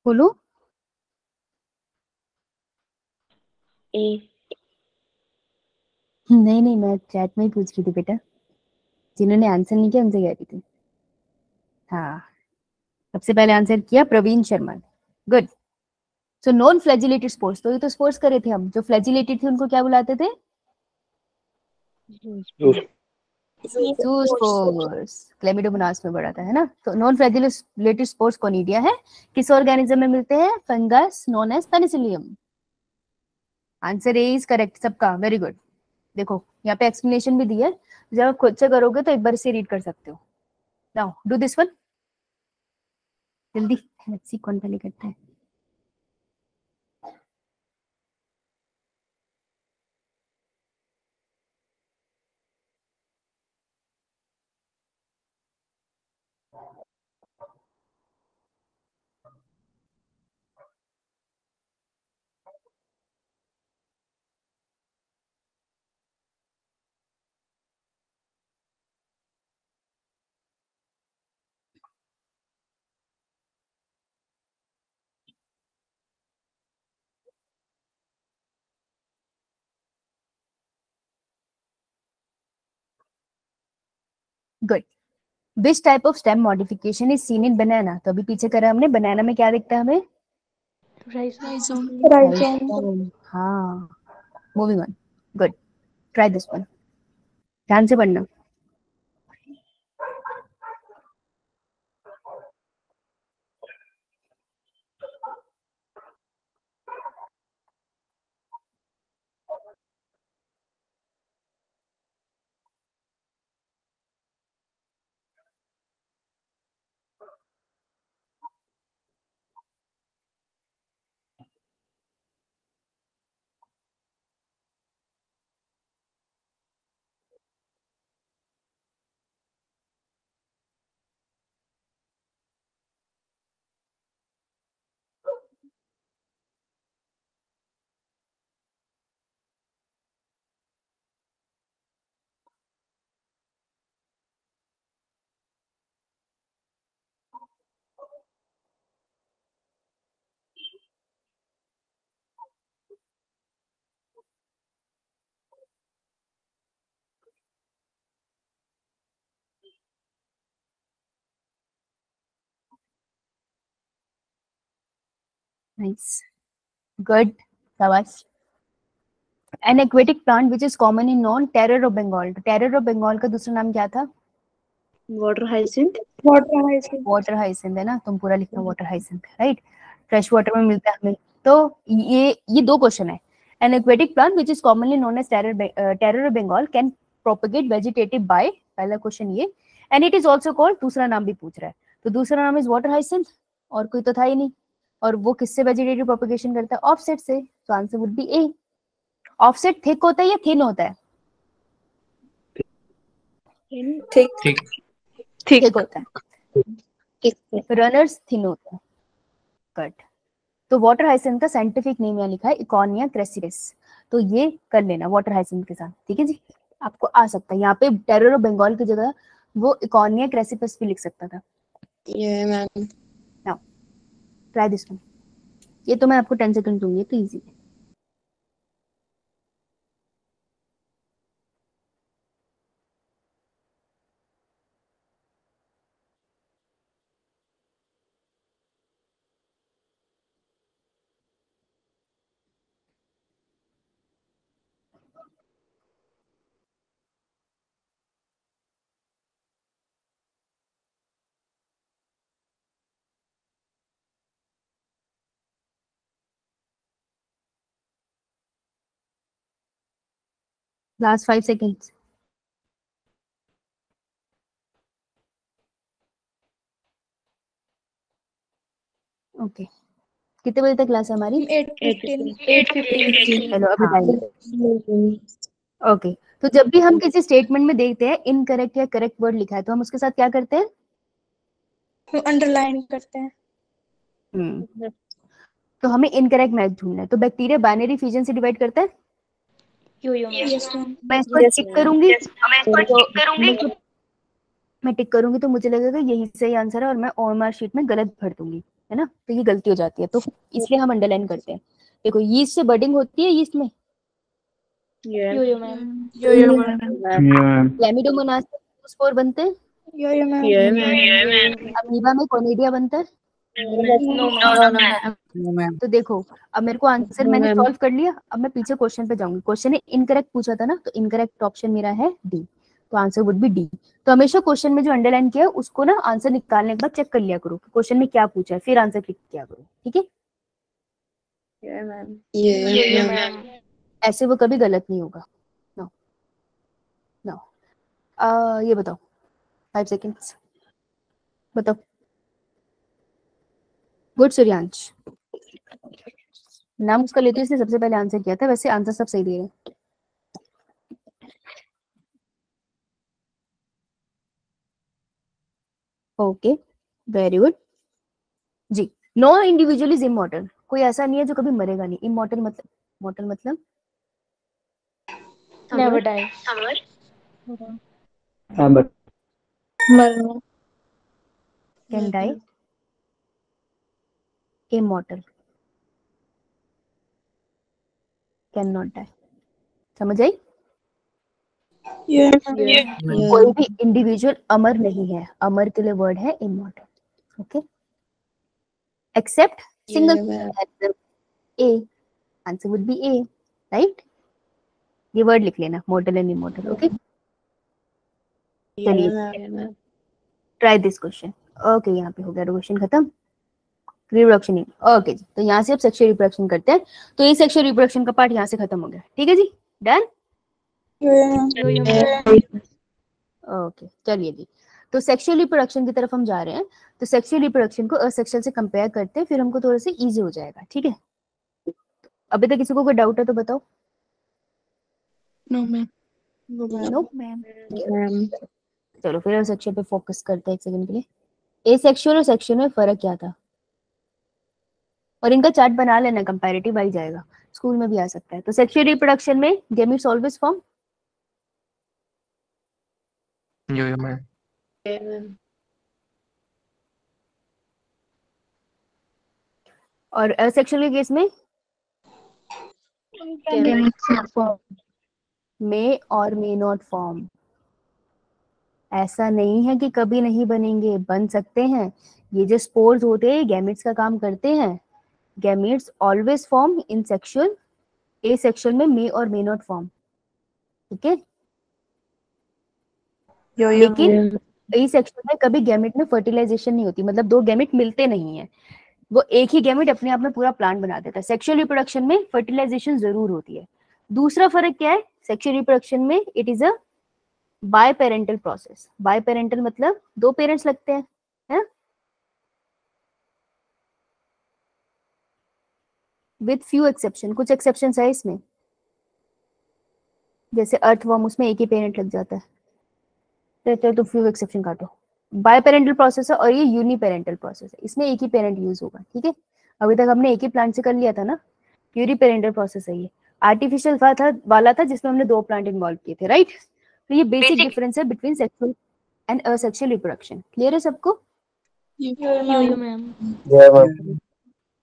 बोलो। A. नहीं नहीं, मैं चैट में ही पूछ रही थी बेटा, जिन्होंने आंसर नहीं किया उनसे कह रही थी। हाँ, सबसे पहले आंसर किया Praveen Sharma. Good. So non flagellated spores, तो ये तो स्पोर्ट्स करे थे हम, जो फ्लैजिलेटेड थे उनको क्या बुलाते थे? जू स्पोर्स। क्लेमिडोमोनास में बड़ा था, है ना। तो नॉन फ्लैजिलेटेड स्पोर्ट्स कोनिडिया है, किस ऑर्गेनिज्म में मिलते हैं? Fungus known as penicillium. Answer A is correct सबका, वेरी गुड। देखो यहाँ पे एक्सप्लेनेशन भी दी है, जब आप खुद से करोगे तो एक बार से रीड कर सकते हो। नाउ डू दिस वन जल्दी, लेट्स सी कौन पहले करता है। Good. Which type of stem modification is seen in banana? तो अभी पीछे करा हमने, बनाना में क्या दिखता है हमें? राइजोम। राइजोम। हाँ, moving on. Good, try this one, ध्यान से पढ़ना। नाइस, गुड, शाबाश। An aquatic plant which is common in known terror of Bengal. Terror of Bengal का दूसरा नाम क्या था? Water hyacinth. वाटर हाइसिंथ, है ना, तुम पूरा लिखना water hyacinth, right. Fresh water में मिलता है हमें। तो ये दो क्वेश्चन है। An aquatic plant which is commonly known as terror of Bengal can propagate vegetative by, पहला क्वेश्चन ये, and it is also called, दूसरा नाम भी पूछ रहा है, तो दूसरा नाम इज वाटर हाइसिंथ, और कोई तो था ही नहीं। और वो किससे वेजिटेटिव प्रोपेगेशन करता है? ऑफसेट से। तो answer would be A. Offset thick होता है या थिन होता है? Thick. थिक होता है। रनर्स थिन होता है। कट। तो वाटर हाइसिंथ का साइंटिफिक नेम यहाँ लिखा है इकोनिया क्रेसिस। तो ये कर लेना वाटर हाइसिंथ के साथ, ठीक है जी। आपको आ सकता है यहाँ पे टेरर ऑफ बंगाल की जगह वो इकोनिया क्रेसिपस भी लिख सकता था। Yeah, ma'am. Now try this one. ये तो मैं आपको 10 सेकंड दूंगी, तो इजी है। Last 5 seconds. ओके, कितने बजे तक क्लास है हमारी? 8:15। चलो अभी टाइम। ओके, तो जब भी हम किसी स्टेटमेंट में देखते हैं इनकरेक्ट या करेक्ट वर्ड लिखा है, तो हम उसके साथ क्या करते हैं? अंडरलाइन करते हैं। तो हमें इनकरेक्ट मैच ढूंढना है। तो बैक्टीरिया बाइनरी फिजन से डिवाइड करता है। Yes ma'am. मैं इसको टिक करूंगी, मैं टिक करूंगी तो मुझे लगेगा यही सही आंसर है, और मैं ओएमआर शीट में गलत भर दूंगी, है ना, तो ये गलती हो जाती है, तो इसलिए हम अंडरलाइन करते हैं। देखो यीस्ट से बडिंग होती है यीस्ट में, यो मैम। क्लैमिडोमोनास से स्पोर बनते हैं, यो मैम। अमीबा में कोनिडिया बनता है। No ma'am. तो देखो अब मेरे को आंसर मैंने सॉल्व कर लिया, अब मैं पीछे क्वेश्चन पे जाऊंगी। क्वेश्चन ने इनकरेक्ट पूछा था ना, तो इनकरेक्ट ऑप्शन मेरा है डी, तो आंसर वुड बी डी। तो हमेशा क्वेश्चन में जो अंडरलाइन किया है उसको ना आंसर निकालने के बाद चेक कर लिया करो कि क्वेश्चन में क्या पूछा है, फिर आंसर क्लिक किया करो, ठीक है। यो मैम। ऐसे वो कभी गलत नहीं होगा। नो नो ये बताओ 5 सेकेंड्स, बताओ। गुड सूर्यांश, नाम उसका लेते इसने सबसे पहले आंसर किया था, वैसे आंसर सब सही दे रहे हैं। ओके वेरी गुड जी। नो इंडिविजुअल इज इमॉर्टल, कोई ऐसा नहीं है जो कभी मरेगा नहीं। इमॉर्टल मतलब नेवर डाई। मरना। Can die, immortal can not die. समझ आई? कोई भी इंडिविजुअल अमर नहीं है, अमर के लिए वर्ड है immortal. Okay except single A, answer would be A, right. ये वर्ड लिख लेना, मॉर्टल एंड इमॉर्टल। ओके चलिए ट्राई दिस क्वेश्चन। ओके यहाँ पे हो गया क्वेश्चन खत्म, रिप्रोडक्शन। ओके जी, तो यहाँ से अब सेक्सुअल रिप्रोडक्शन करते हैं। तो ये सेक्सुअल रिप्रोडक्शन का पार्ट यहाँ से खत्म हो गया, ठीक है जी, डन। ओके चलिए जी, तो सेक्सुअल रिप्रोडक्शन की तरफ हम जा रहे हैं। तो सेक्सुअल रिप्रोडक्शन को असेक्सुअल से कंपेयर करते हैं, फिर हमको थोड़ा सा इजी हो जाएगा, ठीक है। अभी तक किसी को कोई डाउट है तो बताओ। No ma'am. No ma'am. चलो फिर असेक्सुअल पे फोकस करते हैं एक सेकंड के लिए। एसेक्सुअल और सेक्सुअल में फर्क क्या था, और इनका चार्ट बना लेना, कंपैरेटिव आ जाएगा, स्कूल में भी आ सकता है। तो सेक्सुअल रिप्रोडक्शन में गैमेट्स ऑलवेज फॉर्म, यो मैम। और असेक्सुअल के केस में मे और मे नॉट फॉर्म। ऐसा नहीं है कि कभी नहीं बनेंगे, बन सकते हैं। ये जो स्पोर्स होते हैं गैमेट्स का काम करते हैं। Gametes always form in sexual, asexual में मे और मे नॉट फॉर्म, ठीक है। लेकिन एसेक्सुअल में कभी गैमेट में फर्टिलाइजेशन नहीं होती, मतलब दो गैमेट मिलते नहीं है, वो एक ही गैमेट अपने आप में पूरा प्लांट बना देता है। सेक्सुअल रिप्रोडक्शन में फर्टिलाइजेशन जरूर होती है। दूसरा फर्क क्या है, सेक्सुअल रिप्रोडक्शन में it is a biparental process. Biparental मतलब दो पेरेंट्स लगते हैं, है, विद फ्यू एक्सेप्शन। कुछ एक्सेप्शन है इसमें, जैसे अर्थवर्म, उसमें एक ही पेरेंट लग जाता है, तो फ्यू एक्सेप्शन काटो। बाय पेरेंटल प्रोसेस है और ये यूनी पेरेंटल प्रोसेस है, इसमें एक ही पेरेंट यूज होगा, ठीक है। अभी तक हमने एक ही प्लांट से कर लिया था ना, यूनी पेरेंटल प्रोसेस है ये। आर्टिफिशियल वाला था जिसमें हमने दो प्लांट इन्वॉल्व किए थे, राइट। तो ये बेसिक डिफरेंस है between sexual and asexual reproduction. Clear है सबको? यो मैम।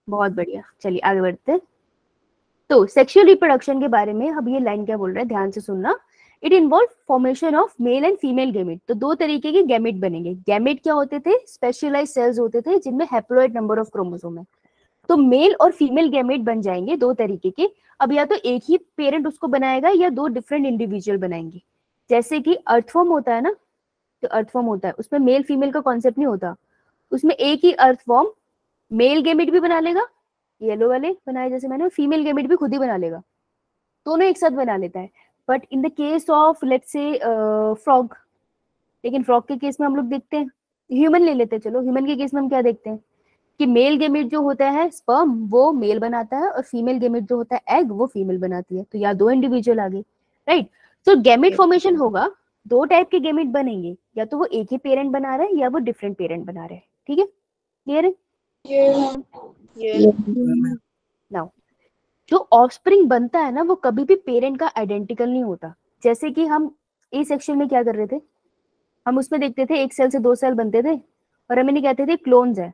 बहुत बढ़िया, चलिए आगे बढ़ते हैं। तो सेक्सुअल रिप्रोडक्शन के बारे में अब ये लाइन क्या बोल रहा है, ध्यान से सुनना। It involve formation of male and female gamete. तो दो तरीके के गैमेट बनेंगे। गैमेट क्या होते थे, स्पेशलाइज्ड सेल्स होते थे जिनमें हैप्लॉइड नंबर ऑफ क्रोमोसोम है। तो मेल और फीमेल गैमेट बन जाएंगे दो तरीके के। अब या तो एक ही पेरेंट उसको बनाएगा या दो डिफरेंट इंडिविजुअल बनाएंगे। जैसे कि अर्थवर्म होता है ना, तो अर्थवर्म होता है उसमें मेल फीमेल का कॉन्सेप्ट नहीं होता, उसमें एक ही अर्थवर्म मेल गैमेट भी बना लेगा, येलो वाले बनाए जैसे मैंने, फीमेल गैमेट भी खुद ही बना लेगा, दोनों एक साथ बना लेता है। But in the case of let's say frog, लेकिन फ्रॉग के केस में हम लोग देखते हैं, ह्यूमन ले लेते हैं, चलो ह्यूमन के केस में हम क्या देखते हैं कि मेल गैमेट जो होता है स्पर्म वो मेल बनाता है और फीमेल गैमेट जो होता है एग वो फीमेल बनाती है। तो यहाँ दो इंडिविजुअल आ गए, राइट। तो गैमेट फॉर्मेशन होगा, दो टाइप के गैमेट बनेंगे, या तो वो एक ही पेरेंट बना रहे हैं या वो डिफरेंट पेरेंट बना रहे हैं, ठीक है, क्लियर है। नाउ जो ऑफस्प्रिंग बनता है ना वो कभी भी पेरेंट का आइडेंटिकल नहीं होता। जैसे कि हम ए सेक्शन में क्या कर रहे थे, हम उसमें देखते थे एक सेल से दो सेल बनते थे और हम इन्हें कहते थे क्लोन्स है,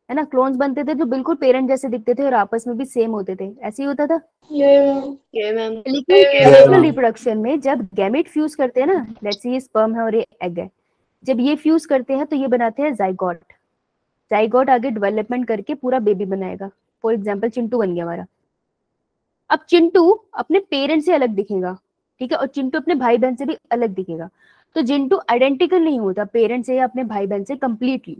है ना। क्लोन्स बनते थे जो बिल्कुल पेरेंट जैसे दिखते थे और आपस में भी सेम होते थे, ऐसे ही होता था। Yeah, ma'am. लेकिन सेक्सुअल रिप्रोडक्शन में जब गैमेट फ्यूज करते हैं ना, लेट्स से ये स्पर्म है और ये एग है, जब ये फ्यूज करते हैं तो ये बनाते हैं जाइगोट। जाइगोट आगे डेवलपमेंट करके पूरा बेबी बनाएगा। फॉर एग्जांपल चिंटू बन गया हमारा। अब चिंटू अपने पेरेंट से अलग दिखेगा, ठीक है, और चिंटू अपने भाई बहन से भी अलग दिखेगा। तो चिंटू आइडेंटिकल नहीं होता पेरेंट से या अपने भाई बहन से कंप्लीटली।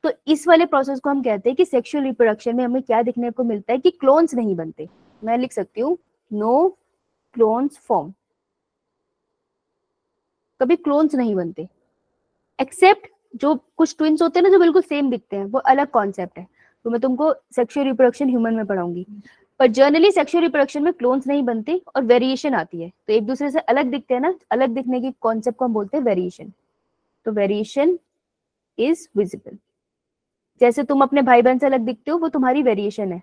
तो इस वाले प्रोसेस को हम कहते हैं कि सेक्सुअल रिप्रोडक्शन में हमें क्या देखने को मिलता है कि क्लोन्स नहीं बनते। मैं लिख सकती हूँ नो क्लोन्स फॉर्म, कभी क्लोन्स नहीं बनते, एक्सेप्ट जो कुछ ट्विंस होते हैं ना जो बिल्कुल सेम दिखते हैं, वो अलग कॉन्सेप्ट है, तो मैं तुमको सेक्सुअल रिप्रोडक्शन ह्यूमन में पढ़ाऊंगी। पर जनरली सेक्सुअल रिप्रोडक्शन में क्लोन्स नहीं बनते और वेरिएशन आती है, तो एक दूसरे से अलग दिखते हैं ना, अलग दिखने की कॉन्सेप्ट को हम बोलते हैं वेरिएशन। तो वेरिएशन इज विजिबल। जैसे तुम अपने भाई बहन से अलग दिखते हो, वो तुम्हारी वेरिएशन है।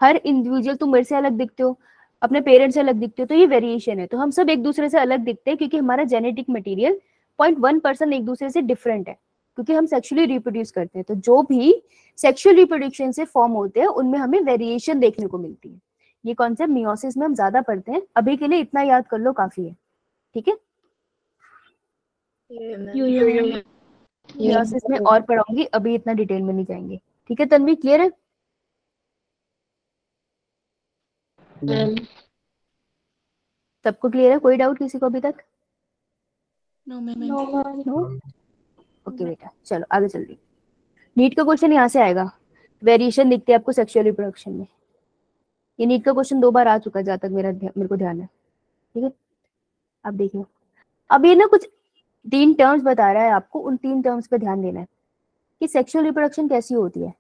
हर इंडिविजुअल, तुम मेरे से अलग दिखते हो, अपने पेरेंट्स से अलग दिखते हो, तो ये वेरिएशन है। तो हम सब एक दूसरे से अलग दिखते हैं क्योंकि हमारा जेनेटिक मटेरियल 0.1% एक दूसरे से डिफरेंट है, क्योंकि हम सेक्सुअली रिप्रोड्यूस करते हैं। तो जो भी सेक्सुअल रिप्रोडक्शन से फॉर्म होते हैं उनमें हमें वेरिएशन देखने को मिलती है। ये कॉन्सेप्ट मियोसिस में हम ज्यादा पढ़ते हैं, अभी के लिए इतना याद कर लो काफी है, ठीक है। मियोसिस में और पढ़ाऊंगी, अभी इतना डिटेल में नहीं जाएंगे, ठीक है। तन्वी क्लियर है? सबको क्लियर है? कोई डाउट किसी को अभी तक? No ma'am. नो? ओके बेटा, चलो आगे चल रही। नीट का क्वेश्चन यहाँ से आएगा, वेरिएशन दिखती है आपको सेक्सुअल रिप्रोडक्शन में। ये नीट का क्वेश्चन 2 बार आ चुका है जहाँ तक मेरे को ध्यान है, ठीक है। अब देखिए, अब ये ना कुछ 3 टर्म्स बता रहा है आपको, उन 3 टर्म्स पे ध्यान देना है कि सेक्सुअल रिप्रोडक्शन कैसी होती है।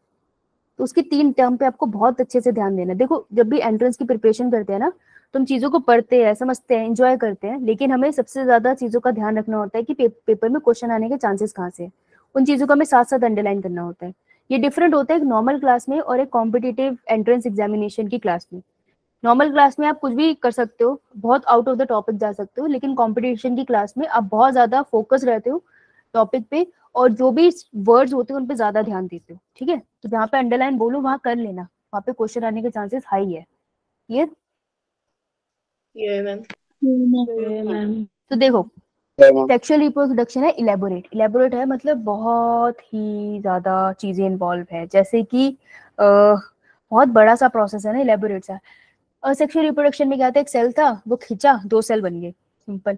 तो उसकी 3 टर्म पे आपको बहुत अच्छे से ध्यान देना है। देखो, जब भी एंट्रेंस की प्रिपरेशन करते हैं ना, तो हम चीजों को पढ़ते हैं, समझते हैं, एंजॉय करते हैं, लेकिन हमें सबसे ज्यादा चीजों का ध्यान रखना होता है कि पेपर में क्वेश्चन आने के चांसेस कहाँ से है। उन चीजों को हमें साथ साथ अंडरलाइन करना होता है। ये डिफरेंट होता है एक नॉर्मल क्लास में और एक कॉम्पिटिटिव एंट्रेंस एग्जामिनेशन की क्लास में। नॉर्मल क्लास में आप कुछ भी कर सकते हो, बहुत आउट ऑफ द टॉपिक जा सकते हो, लेकिन कॉम्पिटिशन की क्लास में आप बहुत ज्यादा फोकस रहते हो टॉपिक पे, और जो भी वर्ड्स होते हैं उन पे ज्यादा ध्यान देते हो, ठीक है। तो जहाँ पे अंडरलाइन बोलो वहां कर लेना, वहां पे क्वेश्चन आने के चांसेस हाई है। क्लियर? तो देखो, सेक्सुअल रिप्रोडक्शन है इलेबोरेट। इलेबोरेट है मतलब बहुत ही ज्यादा चीजें इन्वॉल्व है, जैसे कि बहुत बड़ा सा प्रोसेस है ना इलेबोरेट सा। और सेक्सुअल रिप्रोडक्शन में क्या था, एक सेल था, वो खिंचा, 2 सेल बन गए, सिंपल।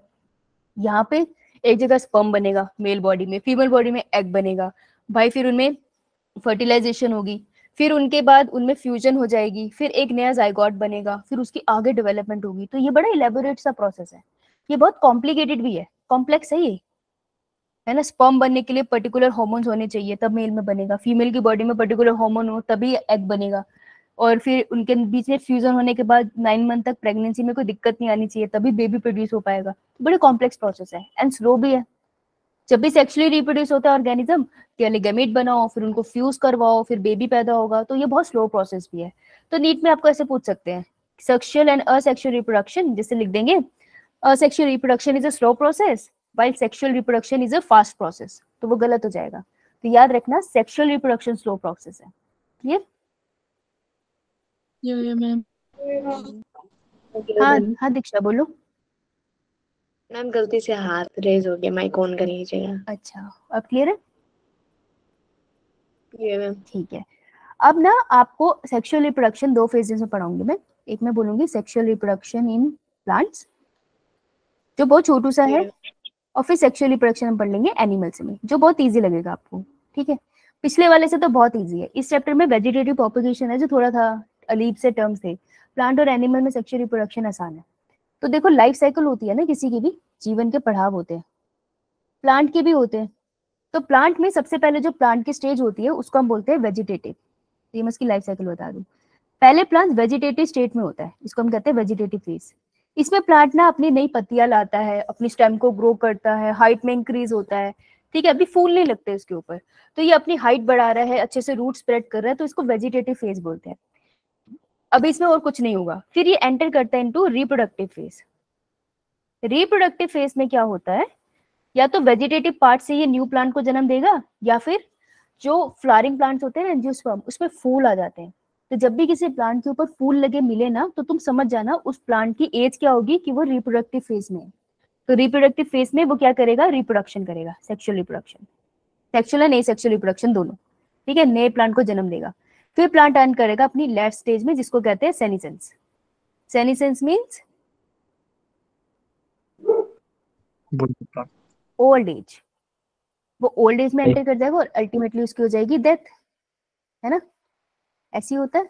यहाँ पे एक जगह स्पर्म बनेगा मेल बॉडी में, फीमेल बॉडी में एग बनेगा भाई, फिर उनमें फर्टिलाइजेशन होगी, फिर उनके बाद उनमें फ्यूजन हो जाएगी, फिर एक नया जाइगोट बनेगा, फिर उसकी आगे डेवलपमेंट होगी। तो ये बड़ा इलेबोरेट सा प्रोसेस है, ये बहुत कॉम्प्लिकेटेड भी है, कॉम्प्लेक्स है ये, है ना। स्पर्म बनने के लिए पर्टिकुलर हार्मोन्स होने चाहिए तब मेल में बनेगा, फीमेल की बॉडी में पर्टिकुलर हार्मोन हो तभी एग बनेगा, और फिर उनके बीच में फ्यूजन होने के बाद 9 मंथ तक प्रेगनेंसी में कोई दिक्कत नहीं आनी चाहिए, तभी बेबी प्रोड्यूस हो पाएगा। तो बड़े कॉम्प्लेक्स प्रोसेस है एंड स्लो भी है। जब भी सेक्सुअली रिप्रोड्यूस होता है ऑर्गेनिज्म, पहले गैमेट बनाओ, फिर उनको फ्यूज करवाओ, फिर बेबी पैदा होगा, तो ये बहुत स्लो प्रोसेस भी है। तो नीट में आपको ऐसे पूछ सकते हैं, सेक्सुअल एंड असेक्सुअल रिप्रोडक्शन, जिससे लिख देंगे asexual reproduction is a slow process while sexual reproduction is a fast process, तो वो गलत हो जाएगा। तो याद रखना, सेक्सुअल रिप्रोडक्शन स्लो प्रोसेस है। क्लियर? मैम। हाँ हाँ दीक्षा बोलो। मैम गलती से हाथ रेज हो गया, माइक ऑन कर लीजिएगा। अच्छा, अब क्लियर है? ये मैम। ठीक है। अब ना आपको सेक्सुअल रिप्रोडक्शन 2 फेजेस में पढ़ाऊंगी मैं। एक में बोलूंगी सेक्सुअल रिप्रोडक्शन इन प्लांट्स, जो बहुत छोटू सा है, और फिर सेक्सुअल रिप्रोडक्शन हम पढ़ लेंगे एनिमल्स में, जो बहुत इजी लगेगा आपको, ठीक है। पिछले वाले से तो बहुत इजी है। इस चैप्टर में वेजिटेटिव प्रोपगेशन है जो थोड़ा था अलीब से टर्म्स थे। प्लांट और एनिमल में सेक्सुअल रिप्रोडक्शन आसान है। तो देखो, लाइफ साइकिल होती है ना किसी की भी, जीवन के पड़ाव होते हैं, प्लांट के भी होते हैं। तो प्लांट में सबसे पहले जो प्लांट की स्टेज होती है उसको हम बोलते हैं वेजिटेटिव। तो ये मैं इसकी लाइफ साइकिल बता दूं। पहले प्लांट वेजिटेटिव स्टेट में होता है, इसको हम कहते हैं वेजिटेटिव फेज। इसमें प्लांट ना अपनी नई पत्तियां लाता है, अपनी स्टेम को ग्रो करता है, हाइट में इंक्रीज होता है, ठीक है। अभी फूल नहीं लगते इसके ऊपर, तो ये अपनी हाइट बढ़ा रहा है, अच्छे से रूट स्प्रेड कर रहा है, तो इसको वेजिटेटिव फेज बोलते हैं। अभी इसमें और कुछ नहीं होगा। फिर ये एंटर करता है into reproductive phase. Reproductive phase में क्या होता है, या तो वेजिटेटिव पार्ट से ये न्यू प्लांट को जन्म देगा, या फिर जो फ्लावरिंग प्लांट्स होते हैं ना एंजियोस्पर्म, उसमें फूल आ जाते हैं। तो जब भी किसी प्लांट के ऊपर फूल लगे मिले ना, तो तुम समझ जाना उस प्लांट की एज क्या होगी कि वो रिप्रोडक्टिव फेज में है। तो रिप्रोडक्टिव फेज में वो क्या करेगा, रिप्रोडक्शन करेगा, सेक्सुअल रिप्रोडक्शन, सेक्सुअल है नहीं सेक्सुअल रिप्रोडक्शन दोनों, ठीक है, नए प्लांट को जन्म देगा। फिर प्लांट अर्न करेगा अपनी लास्ट स्टेज में, जिसको कहते हैं सेनिसेंस। सेनिसेंस मीन्स बुढ़ापा। Old age. वो ओल्ड एज में एंटर कर जाएगा और अल्टीमेटली उसकी हो जाएगी डेथ, है ना, ऐसी होता है।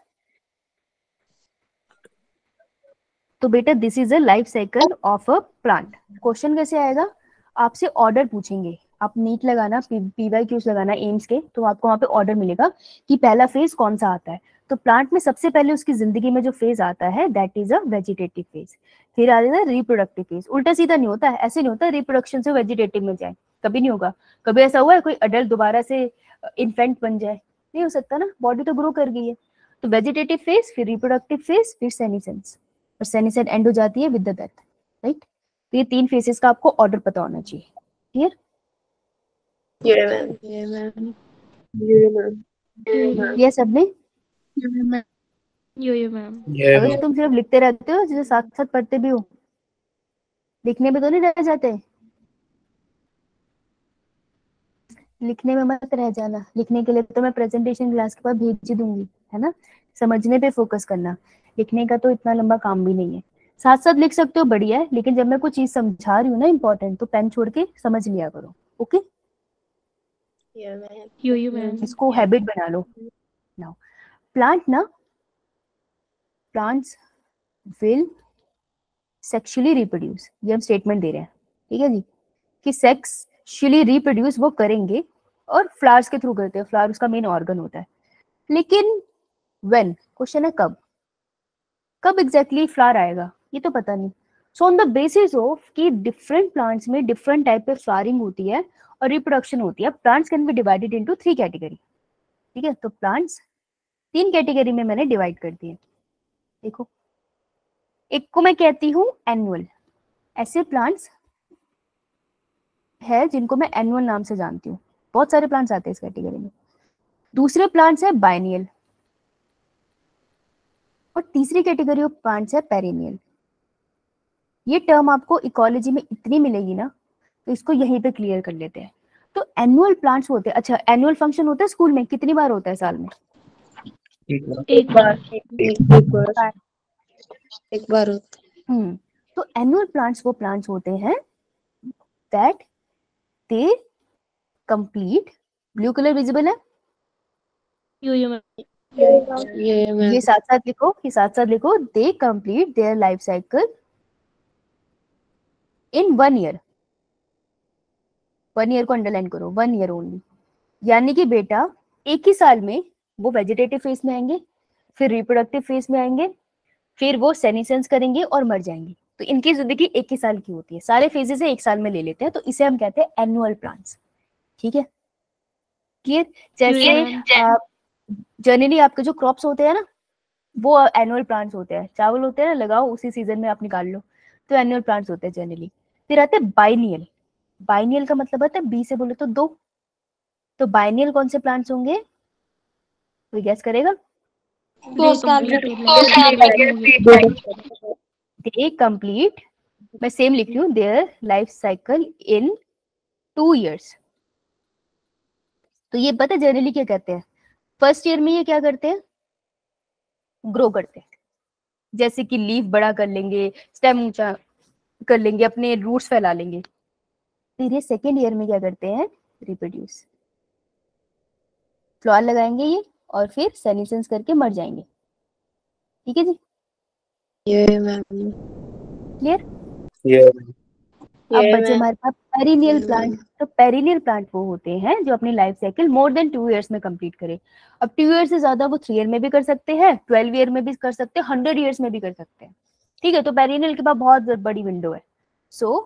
तो बेटा this is a life cycle of a plant. Question कैसे आएगा, आपसे ऑर्डर पूछेंगे, आप नीट लगाना, PYQs लगाना एम्स के, तो आपको वहां पे ऑर्डर मिलेगा कि पहला फेज कौन सा आता है। तो प्लांट में सबसे पहले उसकी जिंदगी में जो फेज आता है that is a vegetative phase. फिर आ जाता है रिप्रोडक्टिव फेज। उल्टा सीधा नहीं होता है, ऐसे नहीं होता रिप्रोडक्शन से वेजिटेटिव में जाए, कभी नहीं होगा। कभी ऐसा हुआ है कोई अडल्ट दोबारा से इन्फेंट बन जाए, नहीं हो सकता ना, बॉडी तो ग्रो कर गई है। तो वेजिटेटिव फेज, फिर रिप्रोडक्टिव फेज, फिर सेनिसेंस, और सेनिसेंस एंड हो जाती है विद द डेथ, राइट। तो ये 3 फेजेस का आपको ऑर्डर पता होना चाहिए। क्लियर? ये मैम, Yeah, ma'am. ये मैम, ये सबने? Yeah, ma'am. Yeah, ma'am. अगर तुम सिर्फ लिखते रहते हो, जैसे साथ साथ पढ़ते भी हो, लिखने में तो नहीं रह जाते। लिखने में मत रह जाना, लिखने के लिए तो मैं प्रेजेंटेशन क्लास के पास भेज दूंगी, है ना। समझने पे फोकस करना, लिखने का तो इतना लंबा काम भी नहीं है। साथ साथ लिख सकते हो, बढ़िया है, लेकिन जब मैं कोई चीज समझा रही हूँ ना इंपॉर्टेंट, तो पेन छोड़ के समझ लिया करो, ओके। ये मैम, Yeah, ma'am. इसको हैबिट बना लो। नाउ प्लांट ना, प्लांट्स विल सेक्सुअली रिप्रोड्यूस, ये हम स्टेटमेंट दे रहे हैं, ठीक है जी, कि सेक्सुअली रिप्रोड्यूस वो करेंगे, और फ्लावर्स के थ्रू करते हैं, फ्लावर उसका मेन ऑर्गन होता है। लेकिन व्हेन, क्वेश्चन है कब, कब एग्जैक्टली फ्लावर आएगा ये तो पता नहीं। So on the basis of कि डिफरेंट प्लांट्स में डिफरेंट टाइप ऑफ फ्लावरिंग होती है और रिप्रोडक्शन होती है, plants can be divided into 3 category, ठीक है। तो प्लांट्स 3 कैटेगरी में मैंने डिवाइड कर दिए। देखो, एक को मैं कहती हूँ एनुअल, ऐसे प्लांट्स है जिनको मैं एनुअल नाम से जानती हूँ, बहुत सारे प्लांट्स आते हैं इस कैटेगरी में। दूसरे प्लांट्स है बाइनियल, और तीसरी कैटेगरी ऑफ प्लांट्स है पेरिनियल। ये टर्म आपको इकोलॉजी में इतनी मिलेगी ना, तो इसको यहीं पे क्लियर कर लेते हैं। तो एनुअल प्लांट्स होते हैं, अच्छा एनुअल फंक्शन होता है स्कूल में, कितनी बार होता है साल में? एक बार. एक बार तो एनुअल प्लांट्स वो प्लांट्स होते हैं that they complete, blue colour visible है, Yeah, ma'am. ये मैम, ये साथ साथ लिखो, ये साथ साथ लिखो, दे complete their life cycle in 1 year. 1 year को अंडरलाइन करो, 1 ईयर ओनली। यानी कि बेटा एक ही साल में वो वेजिटेटिव फेज में आएंगे, फिर रिप्रोडक्टिव फेज में आएंगे, फिर वो सेनिसेंस करेंगे और मर जाएंगे। तो इनकी जिंदगी एक ही साल की होती है, सारे फेजेस एक साल में ले लेते हैं, तो इसे हम कहते हैं एनुअल प्लांट्स, ठीक है। क्लियर? जैसे जनरली आपके जो क्रॉप्स होते हैं ना, वो एनुअल प्लांट्स होते हैं, चावल होते हैं ना, लगाओ उसी सीजन में आप निकाल लो, तो एनुअल प्लांट्स होते हैं जनरली। फिर आते हैं बाइनियल, बाइनियल का मतलब होता है बी से बोले तो 2, तो बाइनियल कौन से प्लांट्स होंगे, कोई गैस करेगा? दे कंप्लीट, मैं सेम लिख रही हूँ, there life cycle in 2 years. तो ये पता जनरली क्या कहते हैं, फर्स्ट ईयर में ये क्या करते हैं, ग्रो करते हैं, जैसे कि लीफ बड़ा कर लेंगे, स्टेम ऊंचा कर लेंगे, अपने रूट्स फैला लेंगे। फिर ये सेकेंड ईयर में क्या करते हैं, रिप्रोड्यूस, फ्लावर लगाएंगे ये, और फिर सेनिसेंस करके मर जाएंगे, ठीक है जी, ये मैम, क्लियर? अब ये बचे मैम, हमारे पास पेरिनियल प्लांट। तो पेरिनियल प्लांट वो होते हैं जो अपनी लाइफ साइकिल मोर देन 2 ईयर्स में कंप्लीट करे। अब 2 ईयर से ज्यादा वो 3 ईयर में भी कर सकते हैं, 12 ईयर में भी कर सकते हैं, 100 ईयर्स में भी कर सकते हैं, ठीक है। तो पेरिनियल के पास बहुत बड़ी विंडो है। So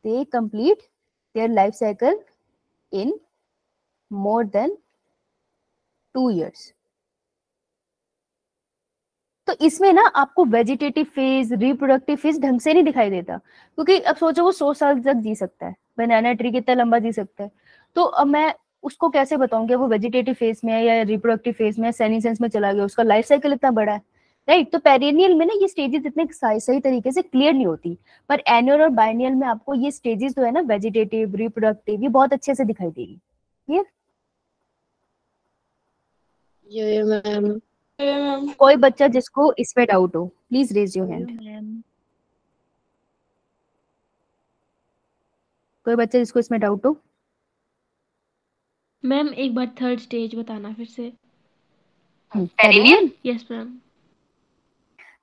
they complete their life cycle in more than 2 years. तो इसमें ना आपको वेजिटेटिव फेज, रिप्रोडक्टिव फेज ढंग से नहीं दिखाई देता, क्योंकि अब सोचो वो 100 साल तक जी सकता है, बनाना ट्री कितना लंबा जी सकता है। तो अब मैं उसको कैसे बताऊंगी वो वेजिटेटिव फेज में है या रिप्रोडक्टिव फेज में है, सेनिसेंस में चला गया, उसका लाइफ साइकिल इतना बड़ा है, राइट। तो पेरिनियल में ना ये स्टेजेस इतने सही तरीके से क्लियर नहीं होती, पर एनुअल और बाइनियल में आपको ये स्टेजेस जो है ना, वेजिटेटिव, रिप्रोडक्टिव, ये बहुत अच्छे से दिखाई देगी। क्लियर? ये मैम। कोई बच्चा जिसको इसमें डाउट हो, प्लीज रेज योर हैंड। कोई बच्चा जिसको इसमें डाउट हो? मैम एक बार थर्ड स्टेज बताना फिर से। पेरिनियल? Yes ma'am.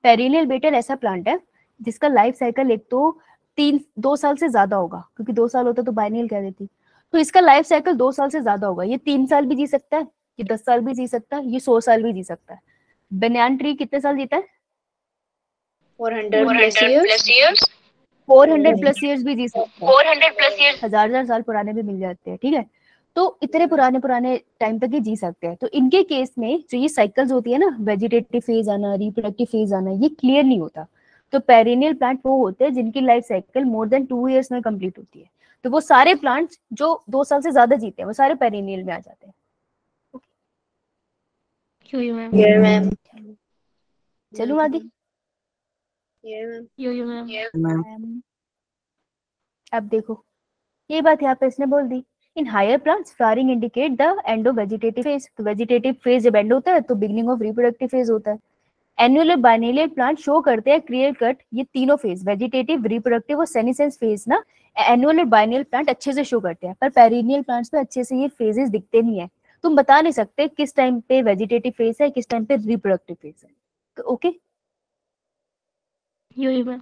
पेरिनियल बेटा ऐसा प्लांट है जिसका लाइफ साइकिल एक तो 2 साल से ज्यादा होगा, क्योंकि 2 साल होता तो बाइनियल कह देती। तो इसका लाइफ साइकिल 2 साल से ज्यादा होगा। ये 3 साल भी जी सकता है, ये 10 साल भी जी सकता है, ये 100 साल भी जी सकता है। बनियान ट्री कितने साल जीता है? 400 प्लस इयर्स। 400 प्लस ईयर्स भी जी सकता है, 400 प्लस ईयर्स, हजार साल पुराने भी मिल जाते हैं, ठीक है। तो इतने पुराने टाइम तक ये जी सकते हैं। तो इनके केस में जो ये साइकिल्स होती है ना, वेजिटेटिव फेज आना, रिप्रोडक्टिव फेज आना, ये क्लियर नहीं होता। तो पेरिनियल प्लांट वो होते हैं जिनकी लाइफ साइकिल मोर देन 2 इयर्स में कंप्लीट होती है। तो वो सारे प्लांट्स जो 2 साल से ज्यादा जीते हैं वो सारे पेरिनियल में आ जाते हैं। Yo ma'am. ये मैम। चलूं आगे? ये मैम। यो मैम। अब देखो, ये बात यहाँ पे इसने बोल दी, in higher plants flowering indicate the end of vegetative phase. तो वेजिटेटिव फेज जब एंड होता है तो बिगनिंग ऑफ रिप्रोडक्टिव फेज होता है। एनुअल और बाइनेलियल प्लांट शो करते हैं क्लियर कट ये तीनों फेज, वेजिटेटिव, रिप्रोडक्टिव और सेनिसेंस फेज ना, एनुअल और बाइनेलियल प्लांट अच्छे से शो करते हैं। पर पेरिनियल प्लांट्स में अच्छे से ये फेजेस दिखते नहीं है। तुम बता नहीं सकते किस टाइम पे वेजिटेटिव फेज है, किस टाइम पे रिप्रोडक्टिव फेज है। तो ओके, यो मैम।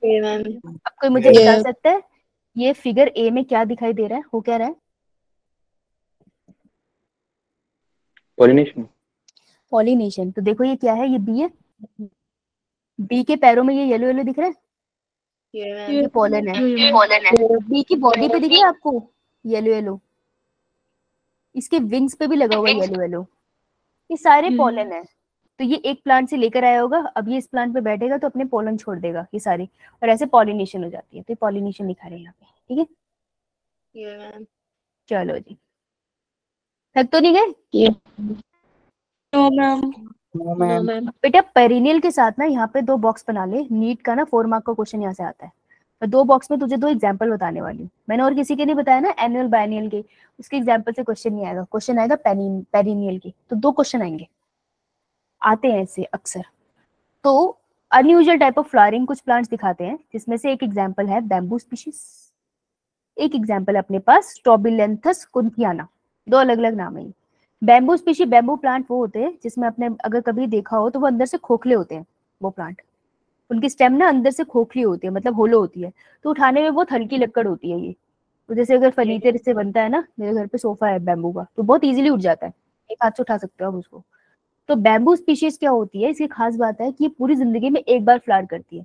ये मैम। अब कोई मुझे बता सकता है ये फिगर ए में क्या दिखाई दे रहा है, हो क्या रहा है? पॉलिनेशन। पॉलिनेशन। तो देखो ये क्या है, ये बी है। बी के पैरों में ये येलो येलो दिख रहा है, ये मैम। ये पोलन है। पोलन है। बी की बॉडी पे दिख रहा है आपको येलो येलो, इसके विंग्स पे भी लगा हुआ येलो येलो, ये सारे पोलन है। तो ये एक प्लांट से लेकर आया होगा, अब ये इस प्लांट पे बैठेगा तो अपने पोलन छोड़ देगा ये सारे, और ऐसे पॉलिनेशन हो जाती है। तो पॉलिनेशन लिखा रहे हैं यहाँ पे, ठीक है। ये मैम। चलो जी, थक तो नहीं गए? No ma'am. No ma'am. बेटा पेरिनियल के साथ ना यहाँ पे 2 बॉक्स बना ले, नीट का ना 4 मार्क का क्वेश्चन यहाँ से आता है। तो 2 बॉक्स में तुझे 2 एग्जांपल बताने वाली हूँ। मैंने और किसी के नहीं बताया ना, एनुअल बाइनियल के, उसके एग्जांपल से क्वेश्चन नहीं आएगा, क्वेश्चन आएगा पेरिनियल के। तो 2 क्वेश्चन आएंगे, आते हैं ऐसे अक्सर। तो अनयूजुअल टाइप ऑफ फ्लावरिंग कुछ प्लांट्स दिखाते हैं, जिसमें से एक एग्जांपल है बैम्बू स्पीशीज, एक एग्जांपल अपने पास स्ट्रॉबिलेंथस कुंथियाना। 2 अलग अलग नाम है। बैम्बू स्पीशी, बैम्बू प्लांट वो होते हैं जिसमें आपने अगर कभी देखा हो तो वो अंदर से खोखले होते हैं। वो प्लांट, उनकी स्टेम ना अंदर से खोखली होती है, मतलब होलो होती है, तो उठाने में बहुत हल्की लकड़ होती है ये। तो जैसे अगर फर्नीचर इससे बनता है ना, मेरे घर पे सोफा है बैम्बू का, तो बहुत इजीली उठ जाता है, एक हाथ से उठा सकते हो आप उसको। तो बैम्बू स्पीशीज क्या होती है, इसकी खास बात है कि ये पूरी जिंदगी में एक बार फ्लावर करती है।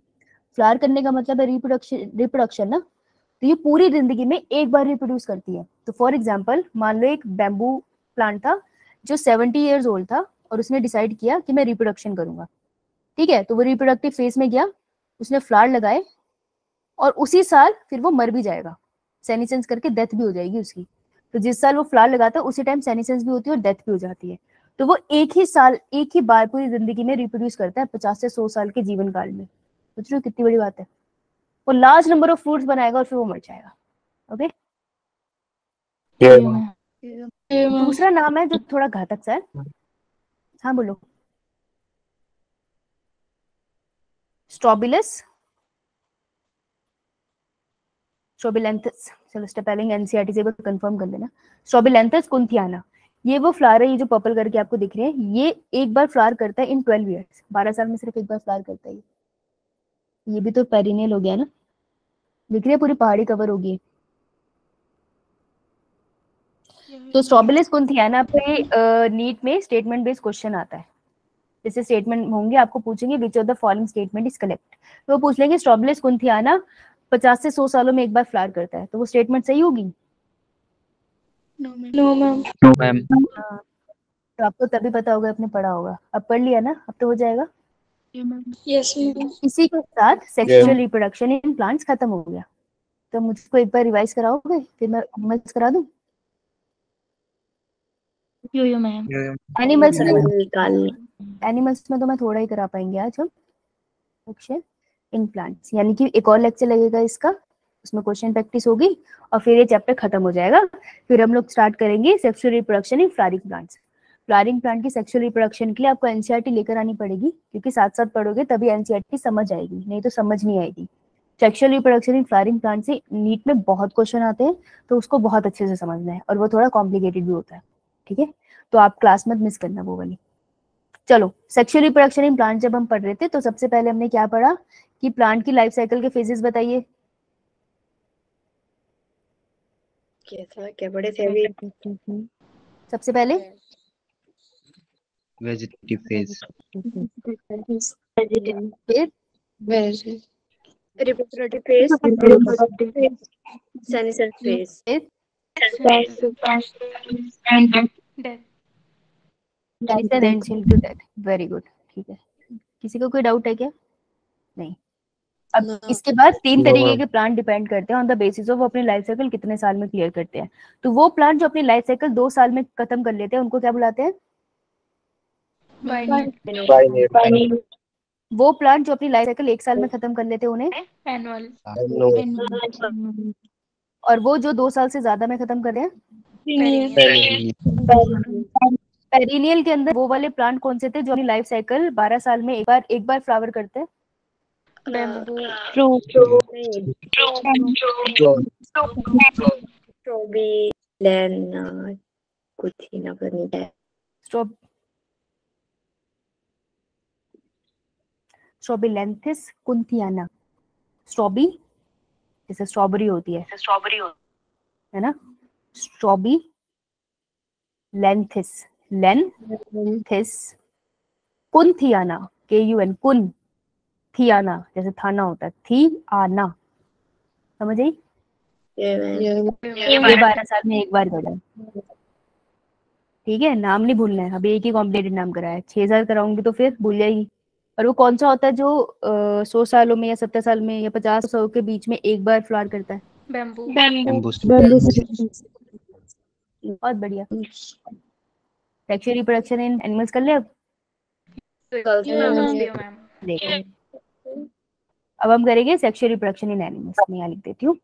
फ्लावर करने का मतलब है रिप्रोडक्शन ना। तो ये पूरी जिंदगी में एक बार रिप्रोड्यूस करती है। तो फॉर एग्जाम्पल मान लो एक बैम्बू प्लांट था जो 70 ईयर्स ओल्ड था, और उसने डिसाइड किया कि मैं रिप्रोडक्शन करूंगा, ठीक है। तो वो रिप्रोडक्टिव फेज में गया, उसने फ्लावर लगाए, और उसी साल फिर वो मर भी जाएगा, सेनिसेंस करके डेथ भी हो जाएगी उसकी। तो जिस साल वो फ्लावर लगाता है उसी टाइम सेनिसेंस भी होती है और डेथ भी हो जाती है। तो वो एक ही साल, एक ही बार पूरी जिंदगी में रिप्रोड्यूस करता है 50 से 100 साल के जीवन काल में। सोच रहे हो कितनी बड़ी बात है। वो लार्ज नंबर ऑफ फ्रूट्स बनाएगा और फिर वो मर जाएगा। ओके, दूसरा नाम है जो थोड़ा घातक सा है। हाँ बोलो। स्ट्रॉबिलस, स्ट्रॉबिलेंथस, चलो स्पेलिंग एनसीईआरटी से कंफर्म कर देना। स्ट्रॉबिलेंथस कुंथियाना, ये वो फ्लावर है, ये जो पर्पल करके आपको दिख रहे हैं, ये एक बार फ्लावर करता है इन 12 ईयर्स, 12 साल में सिर्फ एक बार फ्लावर करता है ये भी तो पेरिनियल हो गया ना, दिख रही है पूरी पहाड़ी कवर होगी। तो स्ट्रॉबिलस कुंथियाना पे नीट में स्टेटमेंट बेस्ड क्वेश्चन आता है। जैसे स्टेटमेंट होंगे, आपको पूछेंगे which of the following statement is correct, तो वो पूछ लेंगे स्ट्रॉबिलस कुंथियाना 50 से 100 सालों में एक बार फ्लावर करता है, तो वो स्टेटमेंट सही होगी? No ma'am. No ma'am. हाँ, तो आपको तभी पता होगा, आपने पढ़ा होगा, अब पढ़ लिया ना, अब तो हो जाएगा। Yes ma'am. इसी के साथ सेक्सुअल रिप्रोडक्शन इन प्लांट्स खत्म हो गया। तो मुझको एक बार रिवाइज कराओगे, फिर मैं करा दूं। Yo ma'am. एनिमल्स कल एनिमल्स में तो मैं थोड़ा ही करा पाएंगे आज हम सेक्शन इन प्लांट्स, यानी कि एक और लेक्चर लगेगा इसका, उसमें क्वेश्चन प्रैक्टिस होगी और फिर ये चैप्टर खत्म हो जाएगा। फिर हम लोग स्टार्ट करेंगे sexual reproduction in flowering plants. Flowering plant की सेक्सुअल रिप्रोडक्शन के लिए आपको एनसीईआरटी लेकर आनी पड़ेगी, क्योंकि साथ साथ पढ़ोगे तभी एनसीईआरटी समझ आएगी, नहीं तो समझ नहीं आएगी। Sexual reproduction in flowering plant से नीट में बहुत क्वेश्चन आते हैं, तो उसको बहुत अच्छे से समझना है, और वो थोड़ा कॉम्प्लिकेटेड भी होता है, ठीक है। तो आप क्लास मत मिस करना वो वाली। चलो, सेक्सुअल रिप्रोडक्शन इन प्लांट जब हम पढ़ रहे थे तो सबसे पहले हमने क्या पढ़ा कि प्लांट की लाइफ साइकिल के फेजेस बताइए। कैसा क्या बड़े थे अभी? सबसे पहले वेजिटेटिव फेज, फिर reproductive phase, senescence phase, very good, ठीक है। किसी को कोई डाउट है क्या? नहीं। अब इसके बाद 3 तरीके के प्लांट डिपेंड करते हैं ऑन द बेसिस ऑफ वो अपनी लाइफ साइकिल कितने साल में क्लियर करते हैं। तो वो प्लांट जो अपनी लाइफ साइकिल 2 साल में खत्म कर लेते हैं उनको क्या बुलाते हैं? वो प्लांट जो अपनी लाइफ साइकिल 1 साल में खत्म कर लेते हैं उन्हें Annual. और वो जो 2 साल से ज्यादा में खत्म कर रहे हैं पेरिनियल के अंदर वो वाले प्लांट कौन से थे जो अपनी लाइफ साइकिल 12 साल में एक बार फ्लावर करते हैं? कुछ ही ना करनी है। स्ट्रॉबिलैंथिस कुंथियाना। स्ट्रॉबी जैसे स्ट्रॉबेरी होती है ना, स्ट्रॉबी लेंथिस कुंथियाना, KUN कुन, थियाना जैसे थाना होता है, थी आना, समझ आई? ये 12 साल में एक बार करा है, ठीक है। नाम नहीं भूलना है, अभी एक ही कॉम्प्लिकेटेड नाम कराया है, 6 साल कराऊंगी तो फिर भूल जाएगी। और वो कौन सा होता है जो 100 सालों में या 70 साल में या 50 100 के बीच में एक बार फ्लावर करता है? Bamboo. बहुत बढ़िया। सेक्सुअल रिप्रोडक्शन इन एनिमल्स कर ले अब। देखो, अब हम करेंगे सेक्सुअल रिप्रोडक्शन इन एनिमल्स। मैं यहाँ लिख देती हूँ,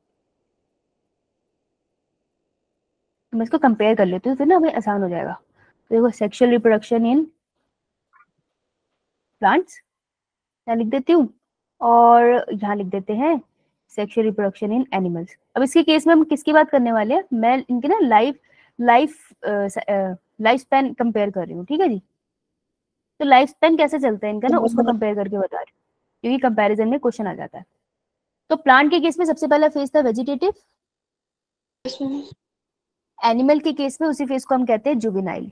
मैं इसको कंपेयर कर लेती हूँ, फिर ना हमें आसान हो जाएगा। तो देखो, सेक्सुअल रिप्रोडक्शन इन प्लांट्स यहाँ लिख देती हूँ, और यहाँ लिख देते हैं सेक्सुअल रिप्रोडक्शन इन एनिमल्स। अब इसके केस में हम किसकी बात करने वाले हैं? मैं इनके ना लाइफ स्पैन कंपेयर कर रही हूँ, ठीक है जी। तो लाइफ स्पैन कैसे चलता है इनका ना, उसको कंपेयर करके बता रही हूँ, क्योंकि कंपैरिजन में क्वेश्चन आ जाता है। तो प्लांट के केस में सबसे पहला फेज था वेजिटेटिव, एनिमल के केस में उसी फेज को हम कहते हैं जुवेनाइल,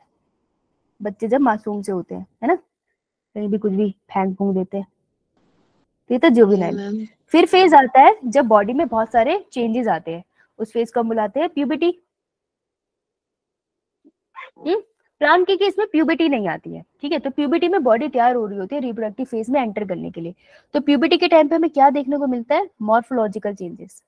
बच्चे जब मासूम से होते हैं, है ना, कहीं भी कुछ भी फेंक फूंक देते हैं, तो ये तो जुवेनाइल। फिर फेज आता है जब बॉडी में बहुत सारे चेंजेस आते हैं, उस फेज को हम बुलाते हैं प्यूबर्टी। प्लांट के केस में प्यूबर्टी नहीं आती है, ठीक है। तो प्यूबर्टी में बॉडी तैयार हो रही होती है रिप्रोडक्टिव फेज में एंटर करने के लिए। तो प्यूबर्टी के टाइम पे हमें क्या देखने को मिलता है? Morphological changes.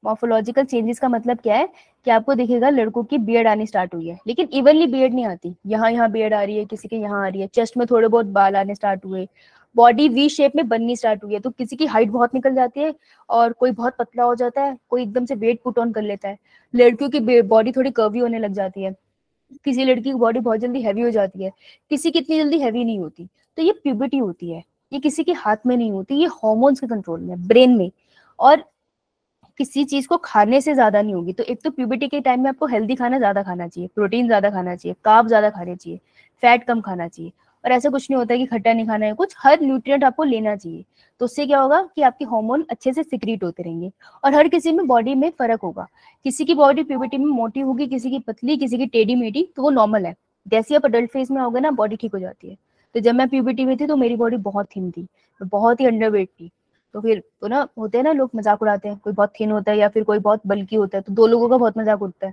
मॉर्फोलॉजिकल चेंजेस का मतलब क्या है कि आपको दिखेगा लड़कों की बियर्ड आनी स्टार्ट हुई है, लेकिन इवनली बियर्ड नहीं आती, यहाँ बियर्ड आ रही है, किसी के यहाँ आ रही है, चेस्ट में थोड़े बहुत बाल आने स्टार्ट हुए, बॉडी वी शेप में बननी स्टार्ट हुई है। तो किसी की हाइट बहुत निकल जाती है और कोई बहुत पतला हो जाता है, कोई एकदम से वेट पुट ऑन कर लेता है। लड़कियों की बॉडी थोड़ी कर्वी होने लग जाती है, किसी लड़की की बॉडी बहुत जल्दी हैवी हो जाती है, किसी की इतनी जल्दी हैवी नहीं होती। तो ये प्यूबर्टी होती है, ये किसी के हाथ में नहीं होती, ये हार्मोन्स के कंट्रोल में, ब्रेन में, और किसी चीज को खाने से ज्यादा नहीं होगी। तो एक तो प्यूबर्टी के टाइम में आपको हेल्दी खाना ज्यादा खाना चाहिए, प्रोटीन ज्यादा खाना चाहिए, कार्ब ज्यादा खाने चाहिए, फैट कम खाना चाहिए, और ऐसा कुछ नहीं होता है कि खट्टा नहीं खाना है, कुछ हर न्यूट्रिएंट आपको लेना चाहिए। तो उससे क्या होगा कि आपके हार्मोन अच्छे से सिक्रीट होते रहेंगे, और हर किसी में बॉडी में फर्क होगा। किसी की बॉडी प्यूबर्टी में मोटी होगी, किसी की पतली, किसी की टेढ़ी मेढ़ी, तो वो नॉर्मल है। जैसे आप अडल्ट फेज में आओगे ना, बॉडी ठीक हो जाती है। तो जब मैं प्यूबर्टी में थी तो मेरी बॉडी बहुत थिन थी, बहुत ही अंडरवेट थी। तो फिर तो ना होते हैं ना, लोग मजाक उड़ाते हैं, कोई बहुत थिन होता है या फिर कोई बहुत बल्की होता है, तो 2 लोगों का बहुत मजाक उड़ता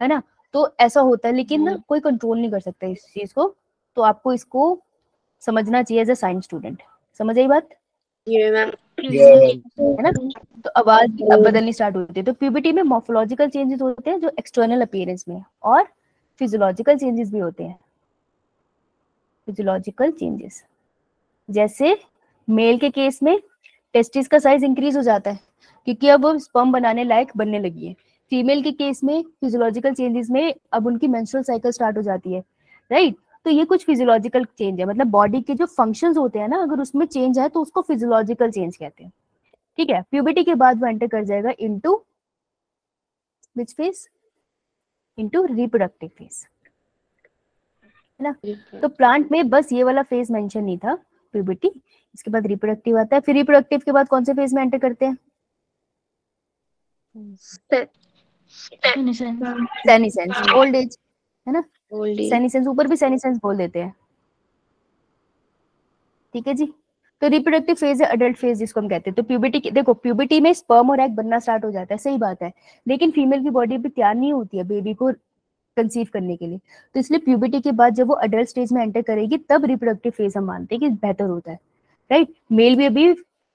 है ना। तो ऐसा होता है, लेकिन ना कोई कंट्रोल नहीं कर सकता इस चीज को। तो आपको इसको समझना चाहिए एज अ साइंस स्टूडेंट। समझ आई बात? है ना। तो आवाज अब बदलनी स्टार्ट होती है। तो प्यूबर्टी में मॉर्फोलॉजिकल चेंजेस होते हैं जो एक्सटर्नल अपीयरेंस में, और फिजियोलॉजिकल चेंजेस भी होते हैं, फिजियोलॉजिकल चेंजेस। जैसे मेल के केस में टेस्टिस का साइज इंक्रीज हो जाता है क्योंकि अब वो स्पर्म बनाने लायक बनने लगी है। फीमेल के केस में फिजियोलॉजिकल चेंजेस में अब उनकी मेंस्ट्रुअल साइकिल स्टार्ट हो जाती है, राइट। तो ये कुछ फिजियोलॉजिकल चेंज है, मतलब बॉडी के जो फंक्शंस होते हैं ना, अगर उसमें चेंज है तो उसको फिजियोलॉजिकल चेंज कहते हैं, ठीक है। प्यूबर्टी के बाद वो एंटर कर जाएगा into which phase, into reproductive phase, है ना। तो प्लांट में बस ये वाला फेज मेंशन नहीं था, प्यूबर्टी, इसके बाद रिप्रोडक्टिव आता है। फिर रिप्रोडक्टिव के बाद कौन से फेज में एंटर करते हैं? सेनिसेंस, ओल्ड एज, है ना। Old age. सेनिसेंस, ऊपर भी सेनिसेंस बोल देते हैं, ठीक है जी। तो रिप्रोडक्टिव फेज है अडल्ट फेज जिसको हम कहते हैं। तो प्यूबर्टी, देखो प्यूबर्टी में स्पर्म और एग बनना स्टार्ट हो जाता है, सही बात है, लेकिन फीमेल की बॉडी भी तैयार नहीं होती है बेबी को कंसीव करने के लिए। तो इसलिए प्यूबर्टी के बाद जब वो अडल्ट स्टेज में एंटर करेगी तब रिप्रोडक्टिव फेज हम मानते हैं कि बेहतर होता है, राइट। मेल भी अभी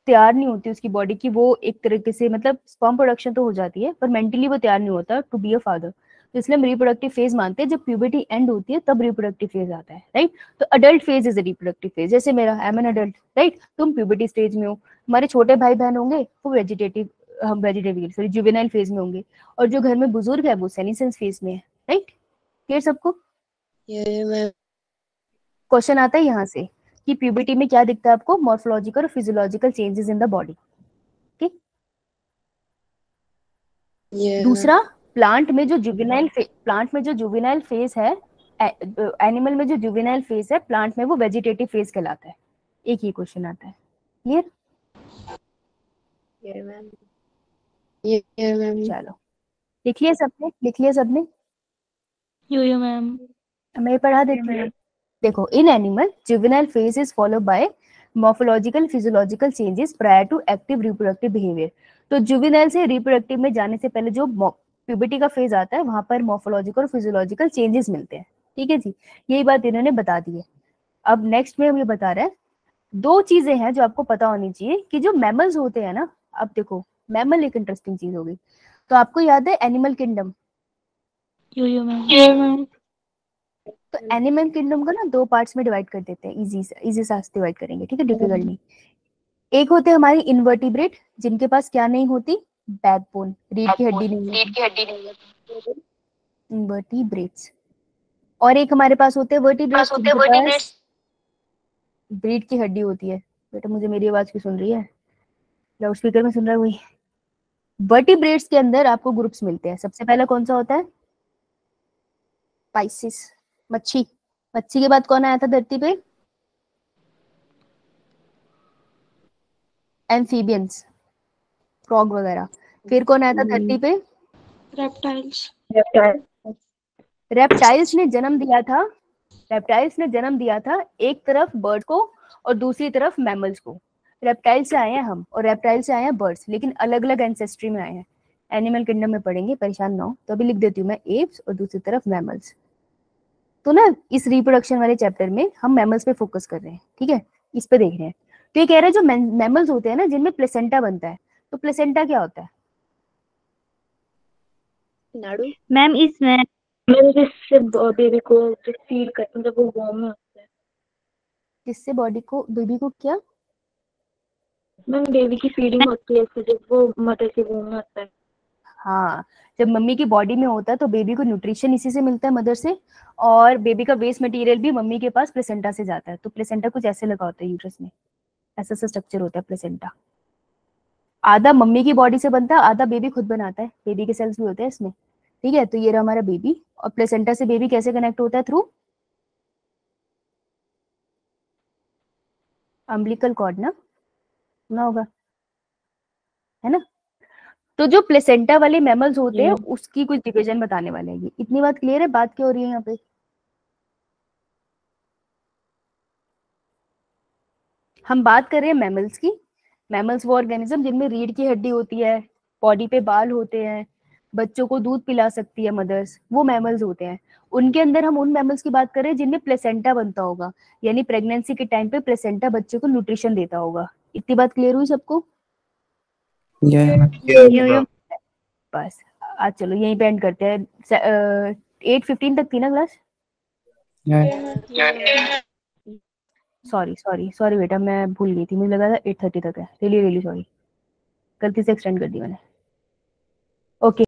तैयार नहीं होती उसकी बॉडी की, वो एक तरीके से मतलब स्पर्म प्रोडक्शन तो हो जाती है पर मेंटली वो तैयार नहीं होता टू बी अ फादर। तो इसलिए हम रिप्रोडक्टिव फेज मानते हैं, जब प्यूबर्टी एंड होती है तब रिप्रोडक्टिव फेज आता है, राइट। तो adult phase is a reproductive phase. जैसे मेरा, I am an adult, right, तुम प्यूबर्टी स्टेज में हो, हमारे छोटे भाई बहन होंगे वो वेजिटेटिव, हम वेजिटेटिव सॉरी जुवेनाइल फेज में होंगे, और जो घर में बुजुर्ग है वो सेनिसेंस फेज में है, राइट। क्लियर सबको? क्वेश्चन आता है यहाँ से कि प्यूबर्टी में क्या दिखता है आपको, मॉर्फोलॉजिकल और physiological changes in the body, ठीक। दूसरा, प्लांट में जो जुवेनाइल फेज है, एनिमल में जो जुवेनाइल फेज है, प्लांट में वो वेजिटेटिव फेज कहलाता है। एक ही क्वेश्चन आता है, क्लियर? चलो लिख लिया सबने, लिख लिया सबने? Yo ma'am. मैं पढ़ा देती हूँ। देखो, in animal juvenile phase is followed by morphological physiological changes prior to active reproductive behaviour. तो जुवेनाइल से रिप्रोडक्टिव में जाने से पहले जो प्यूबर्टी का फेज आता है वहां पर मॉर्फोलॉजिकल और फिजियोलॉजिकल चेंजेस मिलते हैं, ठीक है जी। यही बात इन्होंने बता दी है। अब नेक्स्ट में हम ये बता रहे हैं, दो चीजें हैं जो आपको पता होनी चाहिए कि जो मैमल्स होते हैं ना, अब देखो मैमल एक इंटरेस्टिंग चीज होगी। तो आपको याद है एनिमल किंगडम? यो मैम। तो एनिमल किंगडम को ना दो पार्ट्स में डिवाइड कर देते हैं, इजी से डिवाइड करेंगे, ठीक है, डिफिकल्ट नहीं। एक होते हैं हमारी इन्वर्टिब्रेट, जिनके पास क्या नहीं होती, बैकबोन, रीढ़ की हड्डी नहीं होती, इन्वर्टिब्रेट्स। और एक हमारे पास होते हैं वर्टिब्रेट्स, जिनके पास रीढ़ की हड्डी होती है। बेटा मुझे मेरी आवाज क्यों सुन रही है? लाउड स्पीकर में सुन रहा है कोई? वर्टिब्रेट्स के अंदर आपको ग्रुप्स मिलते हैं। सबसे पहला कौन सा होता है? पाइसिस, मच्छी। मच्छी के बाद कौन आया था धरती पे? एम्फीबियंस, फ्रॉग वगैरह। फिर कौन आया था धरती पे? रेप्टाइल्स। रेप्टाइल्स ने जन्म दिया था, रेप्टाइल्स ने जन्म दिया था एक तरफ बर्ड को और दूसरी तरफ मैमल्स को। रेप्टाइल से आए हैं हम और रेप्टाइल से आए हैं बर्ड्स, लेकिन अलग अलग एंसेस्ट्री में आए हैं। एनिमल किंगडम में पढ़ेंगे, परेशान ना हो। तो अभी लिख देती हूँ मैं एप्स और दूसरी तरफ मैमल्स। तो ना इस रिप्रोडक्शन वाले चैप्टर में हम मैमल्स पे फोकस कर रहे हैं, ठीक है, इस पे देख रहे हैं। तो ये कह रहे हैं जो मैमल्स होते हैं ना जिनमें प्लेसेंटा बनता है, तो प्लेसेंटा क्या होता है? नाड़ू। मैम इसमें मैम जिससे बेबी को फीड करते हैं जब वो वॉर्म में होता है। जिससे बॉडी को, बेबी को क्या? मैम बेबी की फीडिंग होती है जब वो मदर के वॉर्म में होता है। हाँ, जब मम्मी की बॉडी में होता है तो बेबी को न्यूट्रिशन इसी से मिलता है, मदर से, और बेबी का वेस्ट मटेरियल भी मम्मी के पास प्लेसेंटा से जाता है। तो प्लेसेंटा कुछ ऐसे लगा होता है यूट्रस में, ऐसा सा स्ट्रक्चर होता है प्लेसेंटा। आधा मम्मी की बॉडी से बनता है, आधा बेबी खुद बनाता है, बेबी के सेल्स भी होते हैं इसमें, ठीक है। तो ये रहा हमारा बेबी, और प्लेसेंटा से बेबी कैसे कनेक्ट होता है? थ्रू अम्बिलिकल कॉर्ड ना, सुना होगा, है ना। तो जो प्लेसेंटा वाले मैमल्स होते हैं उसकी कुछ डिवीजन बताने वाले हैं। ये इतनी बात क्लियर है? बात क्या हो रही है यहाँ पे? हम बात कर रहे हैं मैमल्स की। मैमल्स वो ऑर्गेनिज्म जिनमें रीढ़ की हड्डी होती है, बॉडी पे बाल होते हैं, बच्चों को दूध पिला सकती है मदर्स, वो मैमल्स होते हैं। उनके अंदर हम उन मैमल्स की बात कर रहे हैं जिनमें प्लेसेंटा बनता होगा, यानी प्रेगनेंसी के टाइम पे प्लेसेंटा बच्चे को न्यूट्रिशन देता होगा। इतनी बात क्लियर हुई सबको? Yeah. बस आज चलो यहीं पे एंड करते हैं। 8:15 तक थी ना क्लास? Yeah. सॉरी बेटा, मैं भूल गई थी, मुझे लगा था 8:30 तक है। रियली रियली सॉरी, गलती से एक्सटेंड कर दी मैंने। ओके